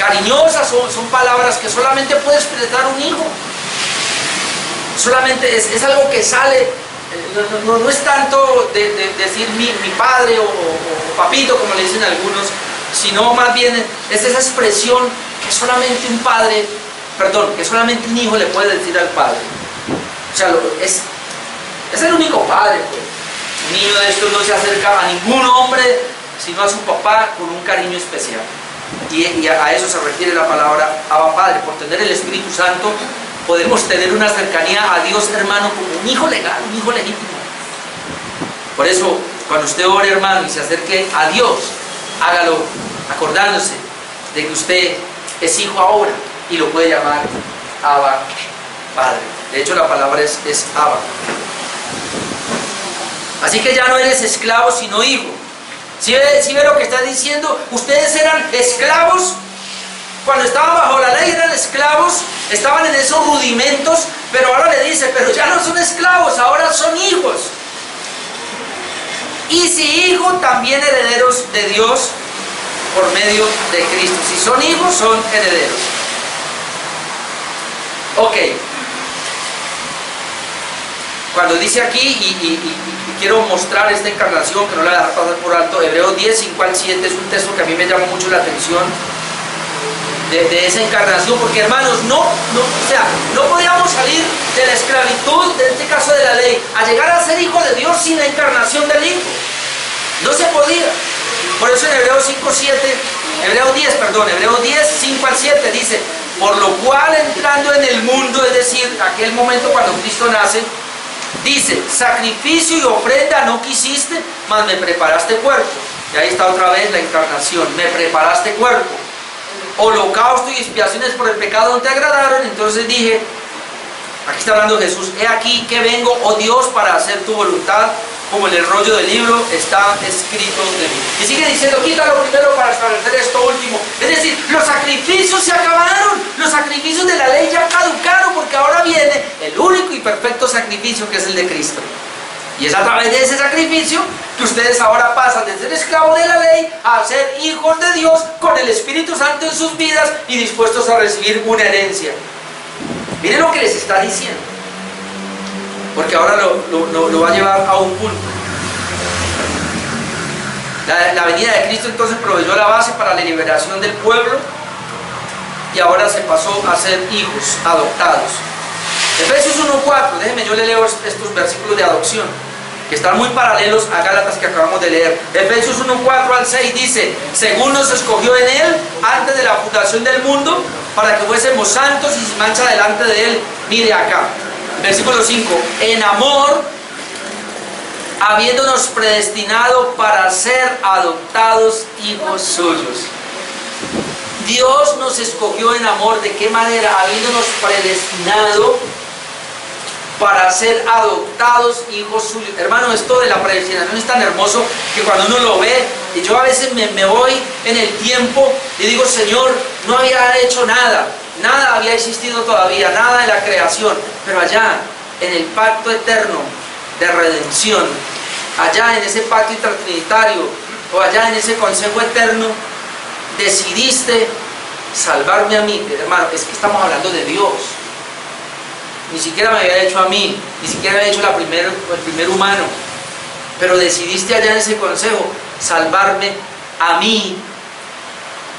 cariñosas, son palabras que solamente puede expresar un hijo. Solamente es algo que sale, no es tanto de decir mi padre o papito, como le dicen algunos, sino más bien es esa expresión que solamente un padre, que solamente un hijo le puede decir al padre. O sea, es el único padre, pues. Un niño de estos no se acerca a ningún hombre, sino a su papá con un cariño especial. Y a eso se refiere la palabra Abba Padre. Por tener el Espíritu Santo podemos tener una cercanía a Dios, hermano, como un hijo legal, un hijo legítimo. Por eso, cuando usted ore, hermano, y se acerque a Dios, hágalo acordándose de que usted es hijo ahora y lo puede llamar Abba Padre. De hecho, la palabra es Abba. Así que ya no eres esclavo, sino hijo. ¿Sí ve lo que está diciendo? Ustedes eran esclavos. Cuando estaban bajo la ley eran esclavos, estaban en esos rudimentos, pero ahora le dice, pero ya no son esclavos, ahora son hijos. Y si hijos, también herederos de Dios por medio de Cristo. Si son hijos, son herederos. Ok. Cuando dice aquí, y quiero mostrar esta encarnación, que no la voy a dejar pasar por alto, Hebreos 10, 5 al 7, es un texto que a mí me llama mucho la atención, de esa encarnación, porque hermanos, no podíamos salir de la esclavitud, en este caso de la ley, a llegar a ser hijo de Dios sin la encarnación del Hijo. No se podía. Por eso en Hebreos 10, 5 al 7 dice, por lo cual entrando en el mundo, es decir, aquel momento cuando Cristo nace, dice, sacrificio y ofrenda no quisiste, mas me preparaste cuerpo. Y ahí está otra vez la encarnación, me preparaste cuerpo. Holocausto y expiaciones por el pecado no te agradaron, entonces dije, aquí está hablando Jesús, he aquí que vengo, oh Dios, para hacer tu voluntad, como en el rollo del libro está escrito de mí. Y sigue diciendo, quítalo primero para establecer esto último. Es decir, los sacrificios se acabaron, los sacrificios de la ley ya caducaron, porque ahora viene el único y perfecto sacrificio, que es el de Cristo. Y es a través de ese sacrificio que ustedes ahora pasan de ser esclavos de la ley a ser hijos de Dios con el Espíritu Santo en sus vidas y dispuestos a recibir una herencia. Miren lo que les está diciendo, porque ahora lo va a llevar a un punto. La venida de Cristo entonces proveyó la base para la liberación del pueblo y ahora se pasó a ser hijos adoptados. Efesios 1:4, déjenme yo le leo estos versículos de adopción, que están muy paralelos a Gálatas que acabamos de leer. Efesios 1:4 al 6 dice, según nos escogió en Él antes de la fundación del mundo, para que fuésemos santos y sin mancha delante de Él. Mire acá, versículo 5, en amor, habiéndonos predestinado para ser adoptados hijos suyos. Dios nos escogió en amor, ¿de qué manera? Habiéndonos predestinado para ser adoptados hijos suyos. Hermano, esto de la predestinación es tan hermoso que cuando uno lo ve, y yo a veces me voy en el tiempo y digo, Señor, no había hecho nada, nada había existido todavía, nada de la creación, pero allá en el pacto eterno de redención, allá en ese pacto intratrinitario, o allá en ese consejo eterno, decidiste salvarme a mí. Hermano, es que estamos hablando de Dios. Ni siquiera me había hecho a mí, ni siquiera había hecho el primer humano, pero decidiste allá en ese consejo salvarme a mí,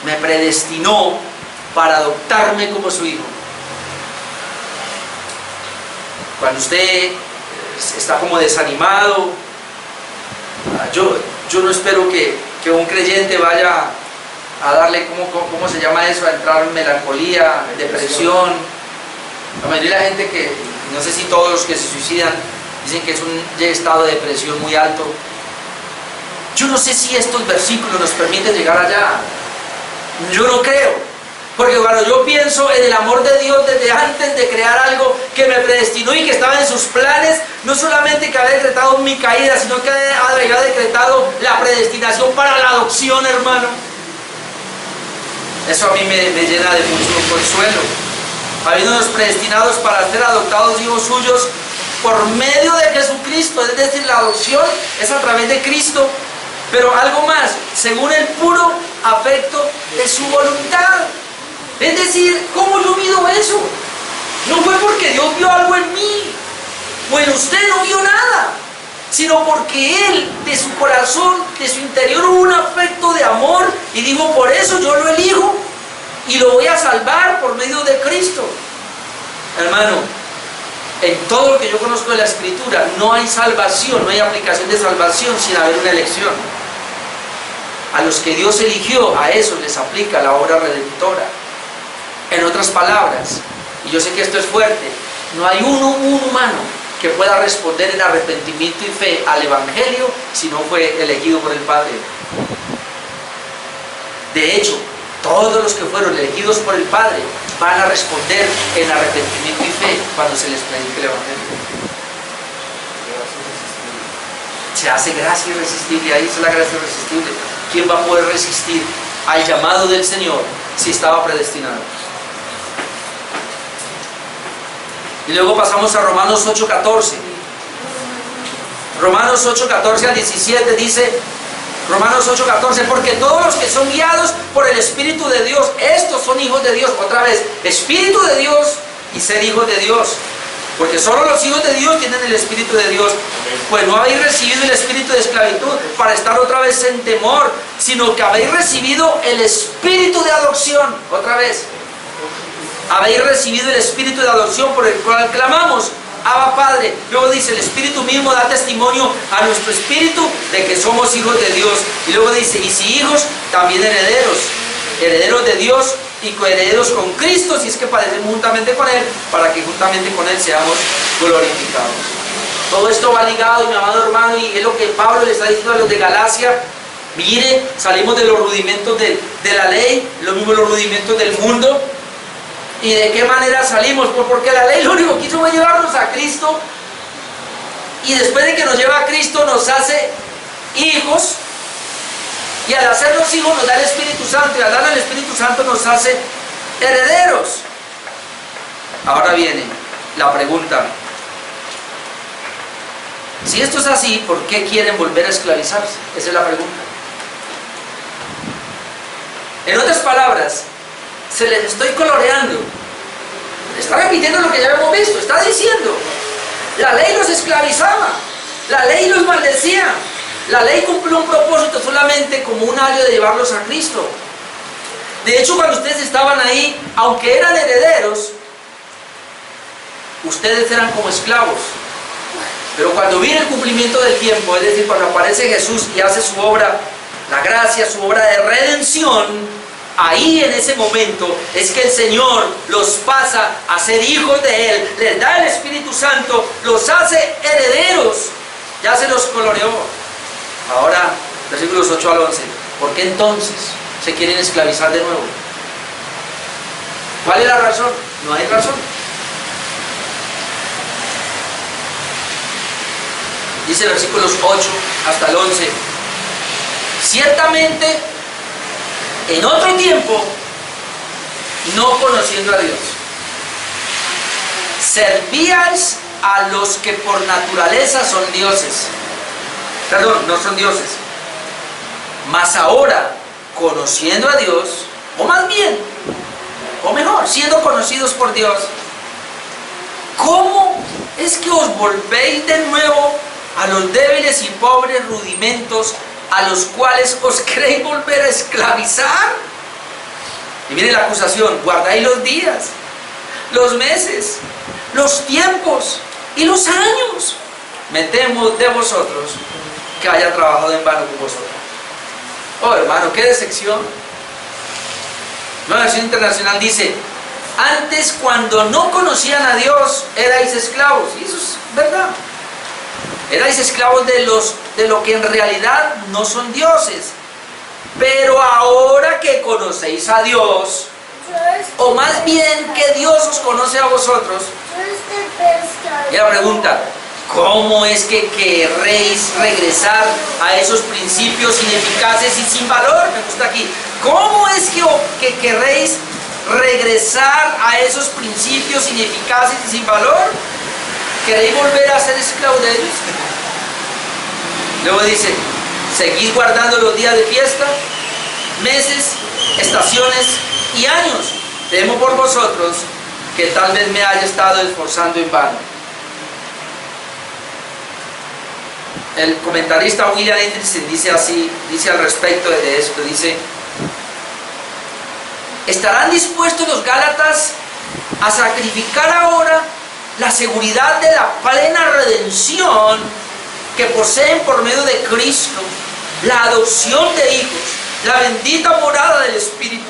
me predestinó para adoptarme como su hijo. Cuando usted está como desanimado, yo no espero que un creyente vaya a darle, ¿cómo se llama eso? A entrar en melancolía, depresión. La mayoría de la gente que, no sé si todos los que se suicidan, dicen que es un estado de depresión muy alto. Yo no sé si estos versículos nos permiten llegar allá. Yo no creo. Porque cuando yo pienso en el amor de Dios desde antes de crear algo que me predestinó y que estaba en sus planes, no solamente que había decretado mi caída, sino que había decretado la predestinación para la adopción, hermano. Eso a mí me llena de mucho consuelo. Habiéndonos predestinados para ser adoptados hijos suyos por medio de Jesucristo, es decir, la adopción es a través de Cristo, pero algo más, según el puro afecto de su voluntad. Es decir, ¿cómo yo mido eso? No fue porque Dios vio algo en mí, o en usted no vio nada. sino porque Él, de su corazón, de su interior, hubo un afecto de amor y dijo, por eso yo lo elijo y lo voy a salvar por medio de Cristo. Hermano, en todo lo que yo conozco de la Escritura, no hay salvación, no hay aplicación de salvación sin haber una elección. A los que Dios eligió, a esos les aplica la obra redentora. En otras palabras, y yo sé que esto es fuerte, no hay un humano que pueda responder en arrepentimiento y fe al Evangelio si no fue elegido por el Padre. De hecho, todos los que fueron elegidos por el Padre van a responder en arrepentimiento y fe cuando se les predique el Evangelio. Se hace gracia irresistible, ahí está la gracia irresistible. ¿Quién va a poder resistir al llamado del Señor si estaba predestinado? Y luego pasamos a Romanos 8:14. Romanos 8:14 al 17 dice, Romanos 8:14, porque todos los que son guiados por el Espíritu de Dios, estos son hijos de Dios. Otra vez, Espíritu de Dios y ser hijos de Dios. Porque solo los hijos de Dios tienen el Espíritu de Dios. Pues no habéis recibido el espíritu de esclavitud para estar otra vez en temor, sino que habéis recibido el espíritu de adopción. Otra vez. Habéis recibido el espíritu de adopción por el cual clamamos, Abba Padre. Luego dice, el Espíritu mismo da testimonio a nuestro espíritu de que somos hijos de Dios. Y luego dice, y si hijos, también herederos. Herederos de Dios y coherederos con Cristo, si es que padecemos juntamente con Él, para que juntamente con Él seamos glorificados. Todo esto va ligado, mi amado hermano, y es lo que Pablo le está diciendo a los de Galacia. Mire, salimos de los rudimentos de la ley, lo mismo los rudimentos del mundo. ¿Y de qué manera salimos? Pues porque la ley lo único que hizo fue llevarnos a Cristo, y después de que nos lleva a Cristo nos hace hijos, y al hacernos hijos nos da el Espíritu Santo, y al dar el Espíritu Santo nos hace herederos. Ahora viene la pregunta: si esto es así, ¿por qué quieren volver a esclavizarse? Esa es la pregunta. En otras palabras, se les estoy coloreando, está repitiendo lo que ya hemos visto. Está diciendo, la ley los esclavizaba, la ley los maldecía, la ley cumplió un propósito solamente como un ayo de llevarlos a Cristo. De hecho, cuando ustedes estaban ahí, aunque eran herederos, ustedes eran como esclavos. Pero cuando viene el cumplimiento del tiempo, es decir, cuando aparece Jesús y hace su obra, la gracia, su obra de redención, ahí en ese momento es que el Señor los pasa a ser hijos de Él, les da el Espíritu Santo, los hace herederos, ya se los coloreó. Ahora, versículos 8 al 11, ¿por qué entonces se quieren esclavizar de nuevo? ¿Cuál es la razón? No hay razón. Dice versículos 8 hasta el 11, ciertamente en otro tiempo, no conociendo a Dios, servíais a los que por naturaleza son dioses. Perdón, no son dioses. Mas ahora, conociendo a Dios, o más bien, o mejor, siendo conocidos por Dios, ¿cómo es que os volvéis de nuevo a los débiles y pobres rudimentos a los cuales os queréis volver a esclavizar? Y miren la acusación: guardáis los días, los meses, los tiempos y los años. Me temo de vosotros que haya trabajado en vano con vosotros. Oh hermano, qué decepción. Nueva versión internacional dice: antes, cuando no conocían a Dios, erais esclavos. Y eso es verdad. Erais esclavos de lo que en realidad no son dioses. Pero ahora que conocéis a Dios, o más bien que Dios os conoce a vosotros, y la pregunta: ¿cómo es que querréis regresar a esos principios ineficaces y sin valor? Me gusta aquí. ¿Cómo es que querréis regresar a esos principios ineficaces y sin valor? ¿Queréis volver a ser esclavos de ellos? Luego dice: seguid guardando los días de fiesta, meses, estaciones y años. Temo por vosotros que tal vez me haya estado esforzando en vano. El comentarista William Hendrickson dice así, dice al respecto de esto, dice: ¿estarán dispuestos los Gálatas a sacrificar ahora la seguridad de la plena redención que poseen por medio de Cristo, la adopción de hijos, la bendita morada del Espíritu,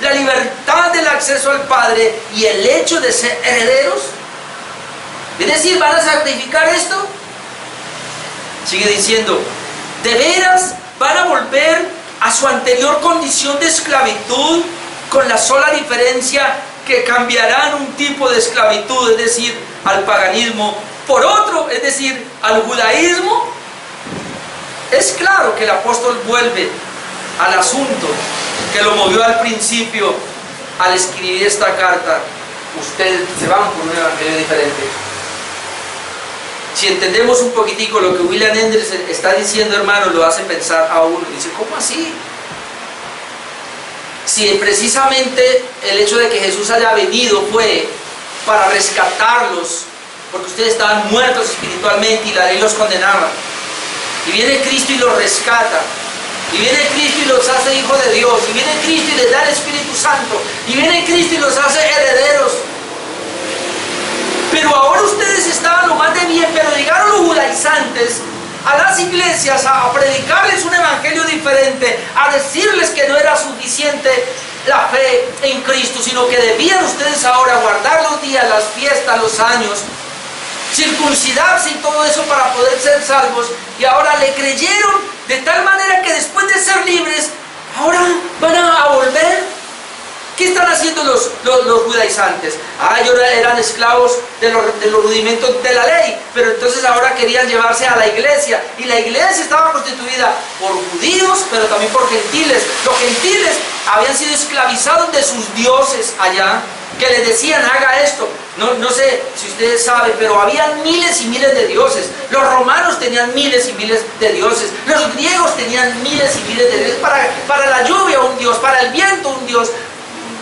la libertad del acceso al Padre y el hecho de ser herederos? Es decir, ¿van a sacrificar esto? Sigue diciendo: ¿de veras van a volver a su anterior condición de esclavitud, con la sola diferencia que cambiarán un tipo de esclavitud, es decir, al paganismo, por otro, es decir, al judaísmo? Es claro que el apóstol vuelve al asunto que lo movió al principio al escribir esta carta: ustedes se van por un evangelio diferente. Si entendemos un poquitico lo que William Hendrickson está diciendo, hermano, lo hace pensar a uno. Dice: ¿cómo así? Si precisamente el hecho de que Jesús haya venido fue para rescatarlos, porque ustedes estaban muertos espiritualmente y la ley los condenaba, y viene Cristo y los rescata, y viene Cristo y los hace hijos de Dios, y viene Cristo y les da el Espíritu Santo, y viene Cristo y los hace herederos, pero ahora ustedes estaban lo más de bien, pero llegaron los judaizantes a las iglesias a predicarles un evangelio diferente, a decirles que no era suficiente la fe en Cristo, sino que debían ustedes ahora guardar los días, las fiestas, los años, circuncidarse y todo eso para poder ser salvos, y ahora le creyeron de tal manera que después de ser libres, ahora van a volver. ¿Qué están haciendo los judaizantes? Ellos eran esclavos de los rudimentos de la ley, pero entonces ahora querían llevarse a la iglesia, y la iglesia estaba constituida por judíos, pero también por gentiles. Los gentiles habían sido esclavizados de sus dioses allá, que les decían: haga esto. No sé si ustedes saben, pero habían miles y miles de dioses. Los romanos tenían miles y miles de dioses. Los griegos tenían miles y miles de dioses. Para la lluvia un dios, para el viento un dios.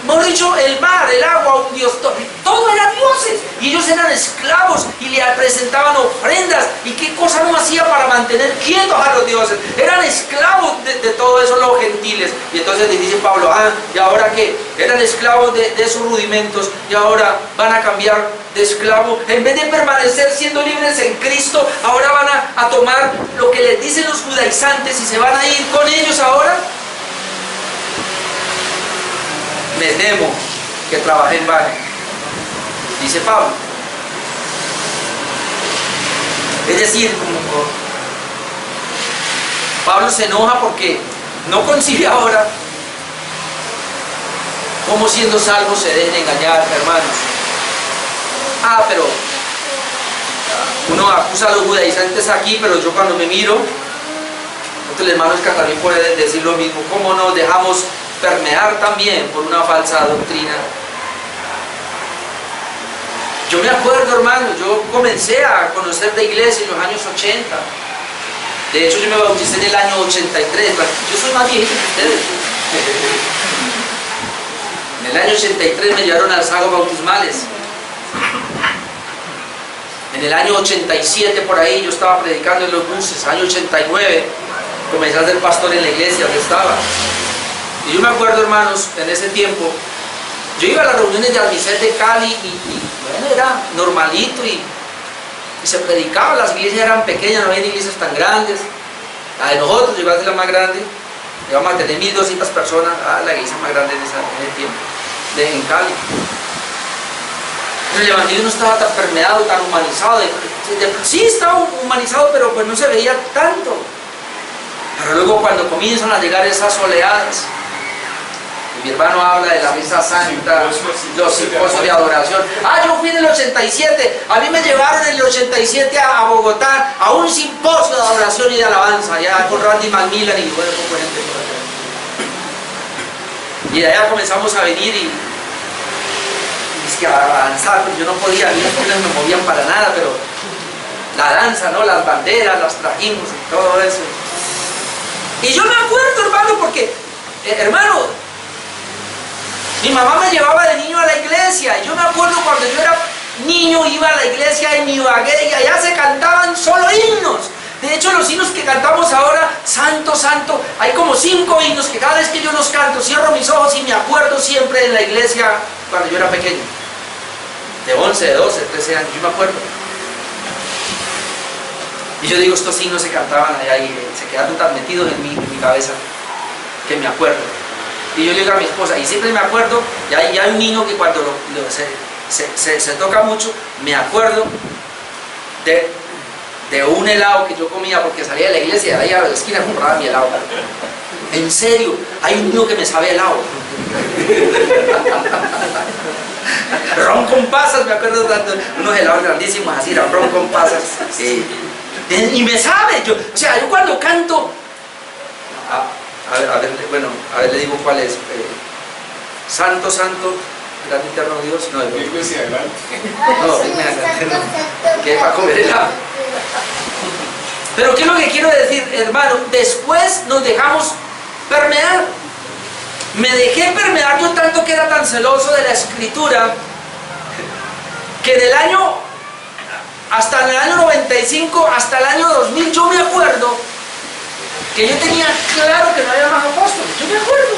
Mejor dicho, el mar, el agua, un dios, todo eran dioses, y ellos eran esclavos y le presentaban ofrendas, y qué cosa no hacía para mantener quietos a los dioses. Eran esclavos de todo eso los gentiles. Y entonces les dice Pablo: ¿y ahora qué? Eran esclavos de esos rudimentos, y ahora van a cambiar de esclavo. En vez de permanecer siendo libres en Cristo, ahora van a tomar lo que les dicen los judaizantes y se van a ir con ellos ahora. Me temo que trabajé en vano, dice Pablo. Es decir, Pablo se enoja porque no concibe ahora cómo siendo salvos se dejen engañar, hermanos. Pero uno acusa a los judaizantes aquí, pero yo cuando me miro, otros hermanos que también pueden decir lo mismo: ¿cómo nos dejamos permear también por una falsa doctrina? Yo me acuerdo, hermano, yo comencé a conocer de iglesia en los años 80. De hecho, yo me bauticé en el año 83. Yo soy más viejito que ustedes. En el año 83 me llevaron a las aguas bautismales. En el año 87 por ahí yo estaba predicando en los buses. Año 89 comencé a ser pastor en la iglesia donde estaba. Y yo me acuerdo, hermanos, en ese tiempo, yo iba a las reuniones de Almicet de Cali y bueno, era normalito y se predicaba. Las iglesias eran pequeñas, no había iglesias tan grandes. La de nosotros llegó a ser la más grande, llegamos a tener 1200 personas, la iglesia más grande en ese tiempo, en Cali. El evangelio no estaba tan permeado, tan humanizado. Sí estaba humanizado, pero pues no se veía tanto. Pero luego cuando comienzan a llegar esas oleadas, mi hermano habla de la misa santa, los simposios de adoración. Yo fui en el 87, a mí me llevaron en el 87 a Bogotá a un simposio de adoración y de alabanza, ya con Randy Macmillan y bueno, con gente por allá. Y de allá comenzamos a venir y es que a danzar, pues yo no podía, a mí las piernas no me movían para nada, pero la danza, ¿no? Las banderas, las trajimos y todo eso. Y yo me acuerdo, hermano, porque, hermano, mi mamá me llevaba de niño a la iglesia. Y yo me acuerdo cuando yo era niño, iba a la iglesia en Ibagué y allá se cantaban solo himnos. De hecho, los himnos que cantamos ahora, Santo, Santo, hay como 5 himnos que cada vez que yo los canto, cierro mis ojos y me acuerdo siempre de la iglesia cuando yo era pequeño. De 11, de 12, 13 años, yo me acuerdo. Y yo digo, estos himnos se cantaban allá y se quedaron tan metidos en mi cabeza que me acuerdo. Y yo le digo a mi esposa, y siempre me acuerdo, y hay un himno que cuando se toca mucho, me acuerdo de un helado que yo comía porque salía de la iglesia y ahí a la esquina compraba mi helado. En serio, hay un himno que me sabe helado. Ron con pasas, me acuerdo tanto, unos helados grandísimos así, ron con pasas. Y me sabe, yo cuando canto, a ver, le digo cuál es. Santo, Santo, gran eterno Dios. No, que es para comer helado. Pero ¿qué es lo que quiero decir, hermano? Después nos dejamos permear. Me dejé permear yo tanto que era tan celoso de la escritura que hasta el año 95, hasta el año 2000, yo me acuerdo que yo tenía claro que no había más apóstoles. Yo me acuerdo.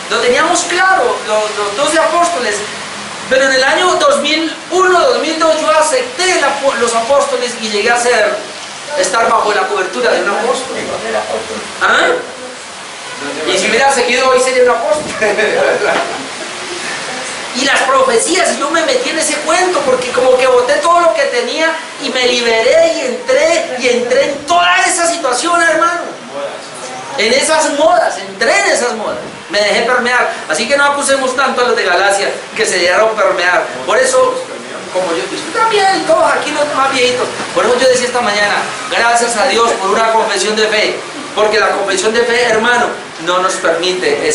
Lo teníamos claro, los 12 apóstoles. Pero en el año 2001, 2002, yo acepté los apóstoles y llegué a estar bajo la cobertura de un apóstol. ¿Ah? Y si hubiera seguido hoy sería un apóstol. Y las profecías, yo me metí en ese cuento porque como que boté todo lo que tenía y me liberé y entré en toda esa situación, hermano. En esas modas, entré en esas modas. Me dejé permear. Así que no acusemos tanto a los de Galacia que se dejaron permear. Por eso, como yo también, todos aquí los más viejitos. Por eso yo decía esta mañana, gracias a Dios por una confesión de fe. Porque la confesión de fe, hermano, no nos permite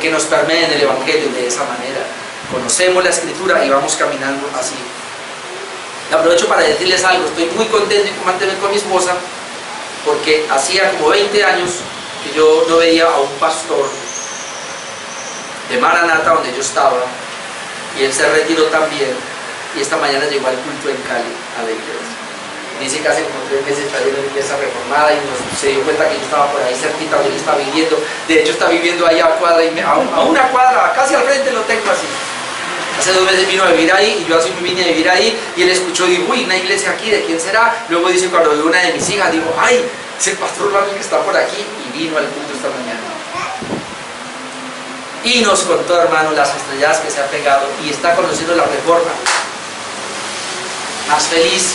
que nos permee en el Evangelio de esa manera. Conocemos la Escritura y vamos caminando así. Aprovecho para decirles algo. Estoy muy contento y mantenerme con mi esposa porque hacía como 20 años que yo no veía a un pastor de Maranata donde yo estaba, y él se retiró también, y esta mañana llegó al culto en Cali, a la iglesia. Dice que hace como 3 meses está yendo a la iglesia reformada y se dio cuenta que yo estaba por ahí cerquita donde él está viviendo. De hecho está viviendo ahí a una cuadra, casi al frente lo tengo así. Hace 2 meses vino a vivir ahí y yo así me vine a vivir ahí, y él escuchó y dijo, uy, una iglesia aquí, ¿de quién será? Luego dice, cuando vio una de mis hijas, dijo, ay, es el pastor Urbano que está por aquí, y vino al culto esta mañana. Y nos contó, hermano, las estrelladas que se ha pegado y está conociendo la reforma. Más feliz,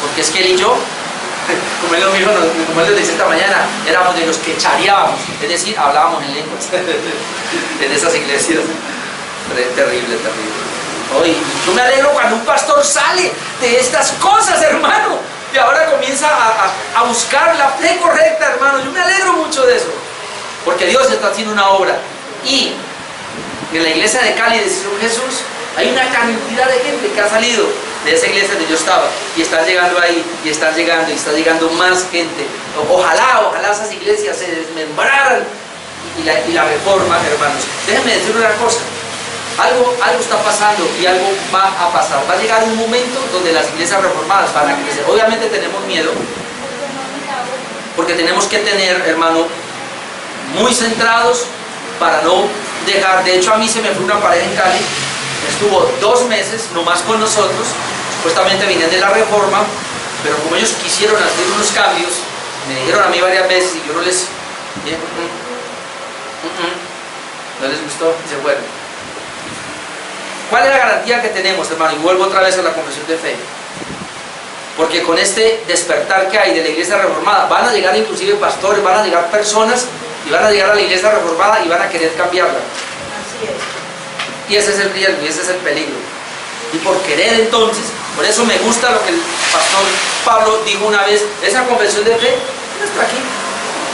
porque es que él y yo, como él lo dice esta mañana, éramos de los que chareábamos, es decir, hablábamos en lenguas en esas iglesias. Terrible, terrible. Hoy, yo me alegro cuando un pastor sale de estas cosas, hermano, y ahora comienza a buscar la fe correcta, hermano. Yo me alegro mucho de eso, porque Dios está haciendo una obra. Y en la iglesia de Cali de Señor Jesús hay una cantidad de gente que ha salido de esa iglesia donde yo estaba y están llegando ahí, y están llegando, y está llegando más gente. Ojalá esas iglesias se desmembraran y la reforma, hermanos. Déjenme decir una cosa, algo está pasando y algo va a pasar. Va a llegar un momento donde las iglesias reformadas van a crecer. Obviamente tenemos miedo, porque tenemos que tener, hermano, muy centrados para no dejar. De hecho, a mí se me fue una pareja en Cali, estuvo 2 meses nomás con nosotros, supuestamente venían de la reforma, pero como ellos quisieron hacer unos cambios, me dijeron a mí varias veces y yo no les gustó y se fueron. ¿Cuál es la garantía que tenemos, hermano? Y vuelvo otra vez a la confesión de fe, porque con este despertar que hay de la iglesia reformada van a llegar inclusive pastores, van a llegar personas y van a llegar a la iglesia reformada y van a querer cambiarla. Así es. Y ese es el riesgo y ese es el peligro. Y por querer, entonces, por eso me gusta lo que el pastor Pablo dijo una vez, esa confesión de fe no está aquí.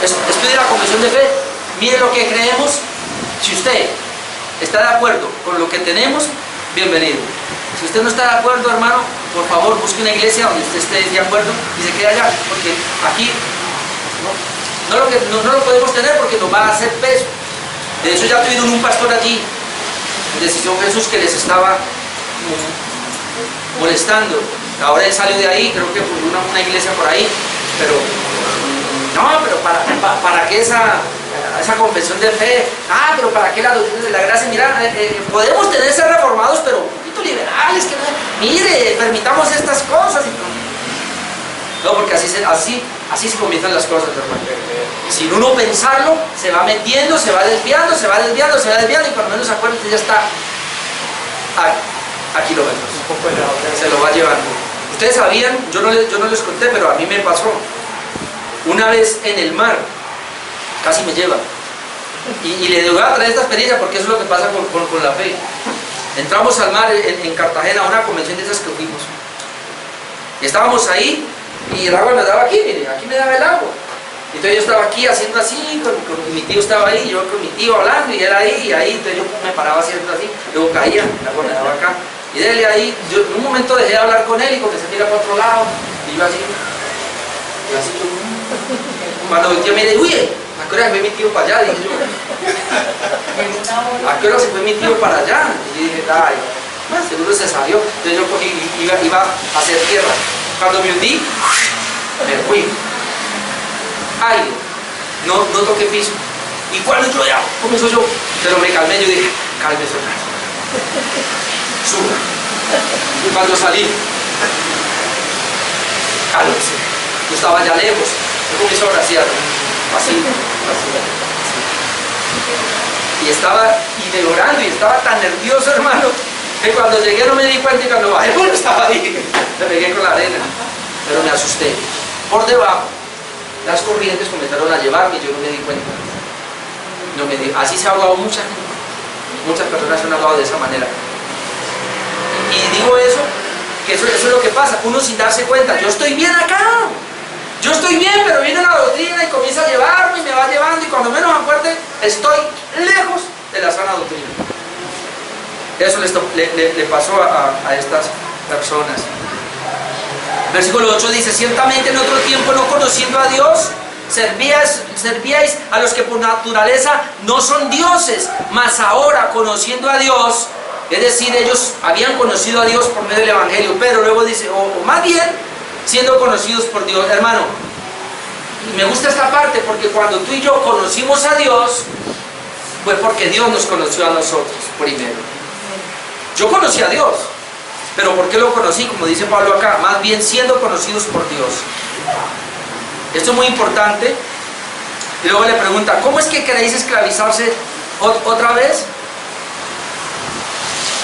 Estudie la confesión de fe, mire lo que creemos. Si usted está de acuerdo con lo que tenemos, bienvenido. Si usted no está de acuerdo, hermano, por favor busque una iglesia donde usted esté de acuerdo y se quede allá, porque aquí no lo podemos tener porque nos va a hacer peso. De hecho, ya tuvieron un pastor allí en Decisión Jesús que les estaba molestando. Ahora él salió de ahí, creo que por una iglesia por ahí, pero ¿para qué esa confesión de fe? Pero ¿para qué la doctrina de la gracia? Mira, podemos ser reformados, pero un poquito liberales, que mire, permitamos estas cosas. No, porque así se comienzan las cosas, hermano. Sin uno pensarlo, se va metiendo, se va desviando, y cuando menos se acuerda, ya está a kilómetros. Se lo va llevando. Ustedes sabían, yo no les conté, pero a mí me pasó. Una vez en el mar, casi me lleva. Y le voy a traer esta experiencia porque eso es lo que pasa con la fe. Entramos al mar en Cartagena, a una convención de esas que fuimos. Y estábamos ahí, y el agua me daba aquí, mire, aquí me daba el agua. Entonces yo estaba aquí haciendo así, mi tío estaba ahí, yo con mi tío hablando, y él ahí, entonces yo me paraba haciendo así, luego caía, el agua me daba acá. Y él ahí, yo en un momento dejé de hablar con él y porque se mira para otro lado, y yo así cuando mi tío me dice, uy, ¿a qué hora se fue mi tío para allá? Dije yo, ¿a qué hora se fue mi tío para allá? Y yo dije, ay, seguro se salió. Entonces yo cogí, iba a hacer tierra. Cuando me hundí, me fui. Ay, no toqué piso. Y cuando yo ya comenzó yo, pero me calmé, yo dije, cálmese, suba. Y cuando salí, cálmese. Yo estaba ya lejos. Yo comencé a oraciar, así. Y estaba orando, y estaba tan nervioso, hermano, que cuando llegué no me di cuenta, y cuando bajé, bueno, estaba ahí. Me pegué con la arena, pero me asusté. Por debajo, las corrientes comenzaron a llevarme y yo no me di cuenta. Así se ha ahogado mucha gente. Muchas personas se han ahogado de esa manera. Y digo eso, que eso es lo que pasa. Uno sin darse cuenta, yo estoy bien acá. Yo estoy bien, pero viene la doctrina y comienza a llevarme y me va llevando, y cuando menos me acuerde, estoy lejos de la sana doctrina. Eso le pasó a estas personas. Versículo 8 dice, ciertamente en otro tiempo, no conociendo a Dios, servíais a los que por naturaleza no son dioses, mas ahora conociendo a Dios, es decir, ellos habían conocido a Dios por medio del Evangelio, pero luego dice, o más bien, siendo conocidos por Dios. Hermano, y me gusta esta parte porque cuando tú y yo conocimos a Dios, fue porque Dios nos conoció a nosotros primero. Yo conocí a Dios, pero ¿por qué lo conocí? Como dice Pablo acá, más bien siendo conocidos por Dios. Esto es muy importante. Y luego le pregunta, ¿cómo es que queréis esclavizarse otra vez?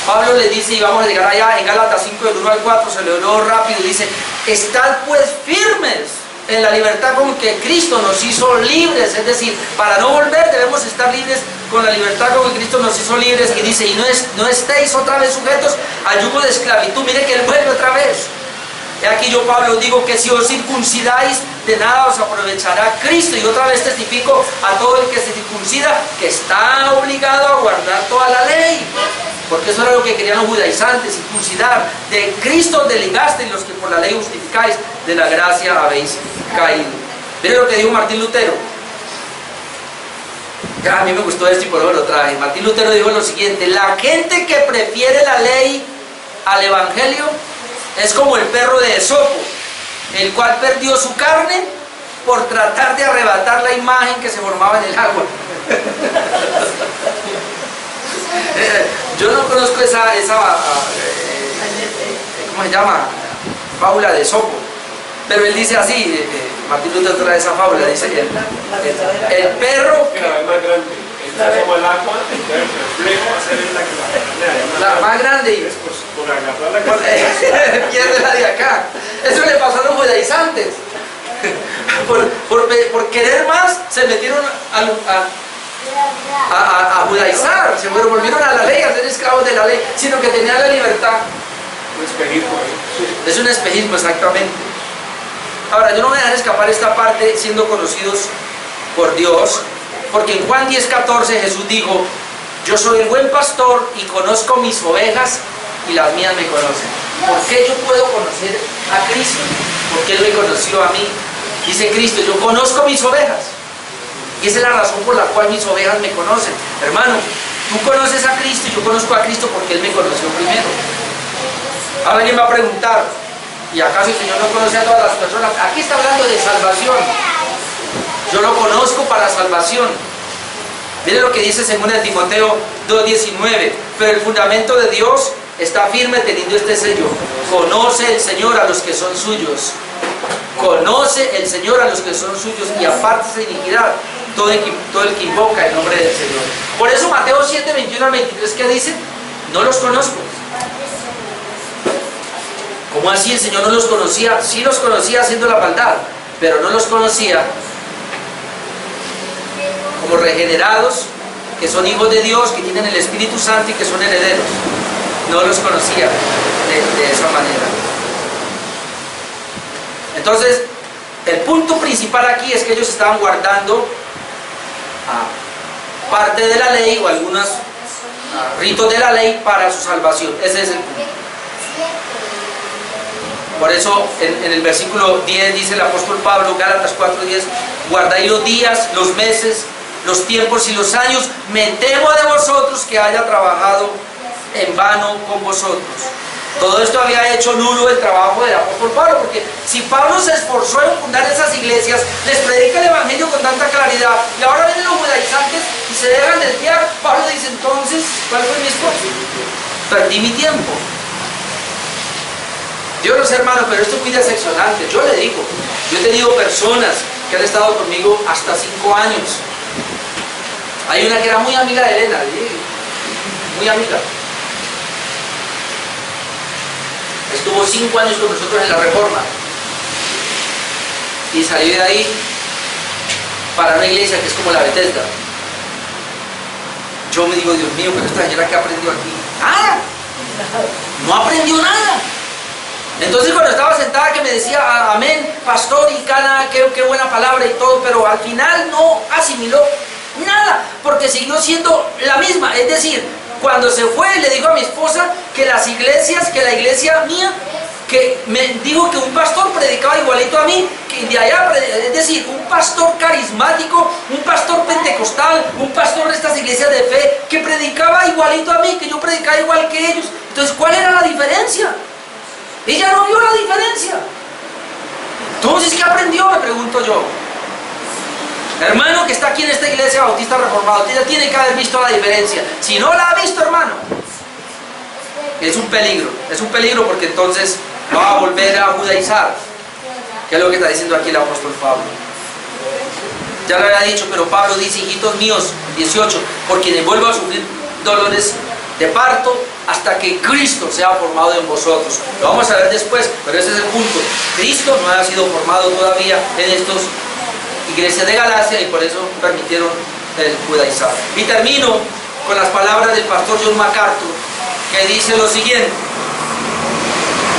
Pablo le dice, y vamos a llegar allá en Gálatas 5 del 1 al 4, se lo leo rápido, dice, estad pues firmes en la libertad con que Cristo nos hizo libres, es decir, para no volver debemos estar libres con la libertad con que Cristo nos hizo libres, y dice, y no estéis otra vez sujetos al yugo de esclavitud. Mire que él vuelve otra vez. Y aquí yo, Pablo, digo que si os circuncidáis, de nada os aprovechará Cristo. Y otra vez testifico a todo el que se circuncida que está obligado a guardar toda la ley. Porque eso era lo que querían los judaizantes, circuncidar. De Cristo os desligasteis, los que por la ley justificáis, de la gracia habéis caído. Miren lo que dijo Martín Lutero. Ya, a mí me gustó esto y por eso lo traje. Martín Lutero dijo lo siguiente: la gente que prefiere la ley al evangelio es como el perro de Esopo, el cual perdió su carne por tratar de arrebatar la imagen que se formaba en el agua. Yo no conozco esa ¿cómo se llama? Fábula de Esopo, pero él dice así, Martín Lutero trae esa fábula, dice que el perro como el agua, entonces el reflejo va a ser la más grande y después por agarrarla pierde la de acá. Eso le pasó a los judaizantes. Por querer más se metieron a judaizar, se volvieron a la ley, a ser esclavos de la ley, sino que tenían la libertad. un espejismo ahí. Es un espejismo, exactamente. Ahora, yo no voy a dejar escapar esta parte, siendo conocidos por Dios, porque en Juan 10:14 Jesús dijo: yo soy el buen pastor y conozco mis ovejas y las mías me conocen. ¿Por qué yo puedo conocer a Cristo? Porque Él me conoció a mí. Dice Cristo: yo conozco mis ovejas. Y esa es la razón por la cual mis ovejas me conocen. Hermano, tú conoces a Cristo y yo conozco a Cristo porque Él me conoció primero. Ahora alguien va a preguntar: ¿Y acaso el Señor no conoce a todas las personas? Aquí está hablando de salvación. Yo lo conozco para salvación. Miren lo que dice 2 Timoteo 2:19. Pero el fundamento de Dios está firme teniendo este sello. Conoce el Señor a los que son suyos. Conoce el Señor a los que son suyos y apártese de iniquidad todo el que invoca el nombre del Señor. Por eso Mateo 7:21-23, ¿qué dice? No los conozco. ¿Cómo así el Señor no los conocía? Sí los conocía haciendo la maldad, pero no los conocía como regenerados, que son hijos de Dios, que tienen el Espíritu Santo y que son herederos. No los conocía de esa manera. Entonces, el punto principal aquí es que ellos estaban guardando parte de la ley o algunos ritos de la ley para su salvación. Ese es el punto. Por eso en el versículo 10 dice el apóstol Pablo, Gálatas 4:10, guardáis los días, los meses, los tiempos y los años, me temo de vosotros que haya trabajado en vano con vosotros. Todo esto había hecho nulo el trabajo del apóstol Pablo, porque si Pablo se esforzó en fundar esas iglesias, les predica el evangelio con tanta claridad, y ahora vienen los judaizantes y se dejan desviar, Pablo dice, entonces, ¿cuál fue mi esfuerzo? Perdí mi tiempo. Yo no sé, hermano, pero esto es muy decepcionante. Yo le digo, yo he tenido personas que han estado conmigo hasta 5 años. Hay una que era muy amiga de Elena, muy amiga. Estuvo 5 años con nosotros en la Reforma y salió de ahí para una iglesia que es como la Bethesda. Yo me digo, Dios mío, pero esta señora que aprendió aquí, nada, no aprendió nada. Entonces cuando estaba sentada que me decía amén, pastor y cana, qué buena palabra y todo, pero al final no asimiló nada, porque siguió siendo la misma. Es decir, cuando se fue le dijo a mi esposa que las iglesias, que la iglesia mía, que me dijo que un pastor predicaba igualito a mí, que de allá, es decir, un pastor carismático, un pastor pentecostal, un pastor de estas iglesias de fe, que predicaba igualito a mí, que yo predicaba igual que ellos. Entonces, ¿cuál era la diferencia? Ella no vio la diferencia. Entonces, ¿qué aprendió? Me pregunto yo. Hermano que está aquí en esta iglesia bautista reformada, usted ya tiene que haber visto la diferencia. Si no la ha visto, hermano, es un peligro porque entonces va a volver a judaizar, que es lo que está diciendo aquí el apóstol Pablo. Ya lo había dicho, pero Pablo dice, hijitos míos, 18, por quienes vuelvo a sufrir dolores de parto hasta que Cristo sea formado en vosotros. Lo vamos a ver después, pero ese es el punto. Cristo no ha sido formado todavía en estos iglesias de Galacia y por eso permitieron el judaizar. Y termino con las palabras del pastor John MacArthur, que dice lo siguiente.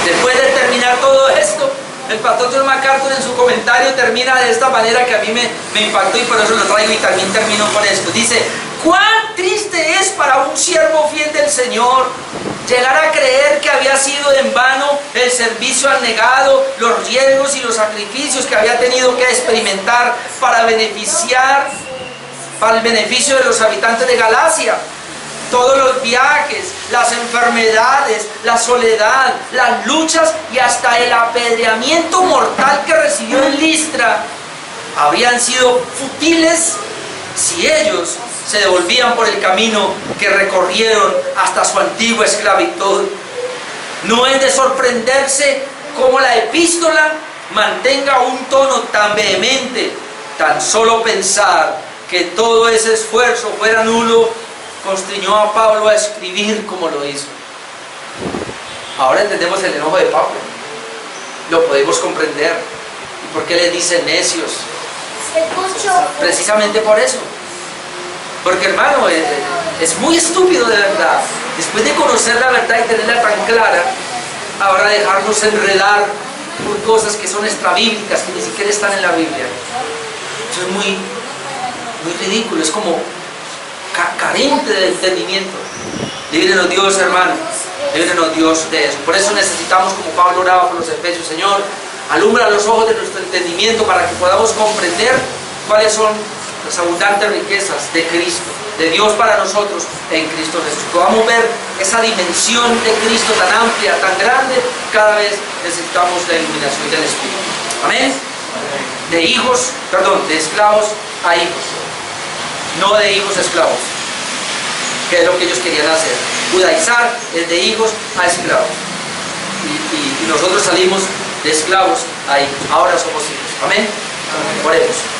Después de terminar todo esto, el pastor John MacArthur en su comentario termina de esta manera que a mí me impactó y por eso lo traigo y también termino con esto. Dice, cuán triste es para un siervo fiel del Señor llegar a creer que había sido en vano el servicio abnegado, los riesgos y los sacrificios que había tenido que experimentar para el beneficio de los habitantes de Galacia. Todos los viajes, las enfermedades, la soledad, las luchas y hasta el apedreamiento mortal que recibió en Listra habrían sido fútiles si ellos se devolvían por el camino que recorrieron hasta su antigua esclavitud. No es de sorprenderse cómo la epístola mantenga un tono tan vehemente. Tan solo pensar que todo ese esfuerzo fuera nulo constriñó a Pablo a escribir como lo hizo. Ahora entendemos el enojo de Pablo. Lo podemos comprender. ¿Y por qué les dice necios? Precisamente por eso. Porque, hermano, es muy estúpido de verdad. Después de conocer la verdad y tenerla tan clara, ahora dejarnos enredar por cosas que son extrabíblicas, que ni siquiera están en la Biblia. Eso es muy ridículo, es como carente de entendimiento. Líbrenos Dios, hermano, líbrenos Dios de eso. Por eso necesitamos, como Pablo oraba por los Efesios, Señor, alumbra los ojos de nuestro entendimiento para que podamos comprender cuáles son las abundantes riquezas de Cristo. de Dios para nosotros en Cristo Jesús. Podamos ver esa dimensión de Cristo tan amplia, tan grande, cada vez necesitamos la iluminación del Espíritu. Amén. De hijos, perdón, de esclavos a hijos, no de hijos a esclavos, que es lo que ellos querían hacer. Judaizar es de hijos a esclavos. Y nosotros salimos de esclavos a hijos. Ahora somos hijos. Amén. Oremos.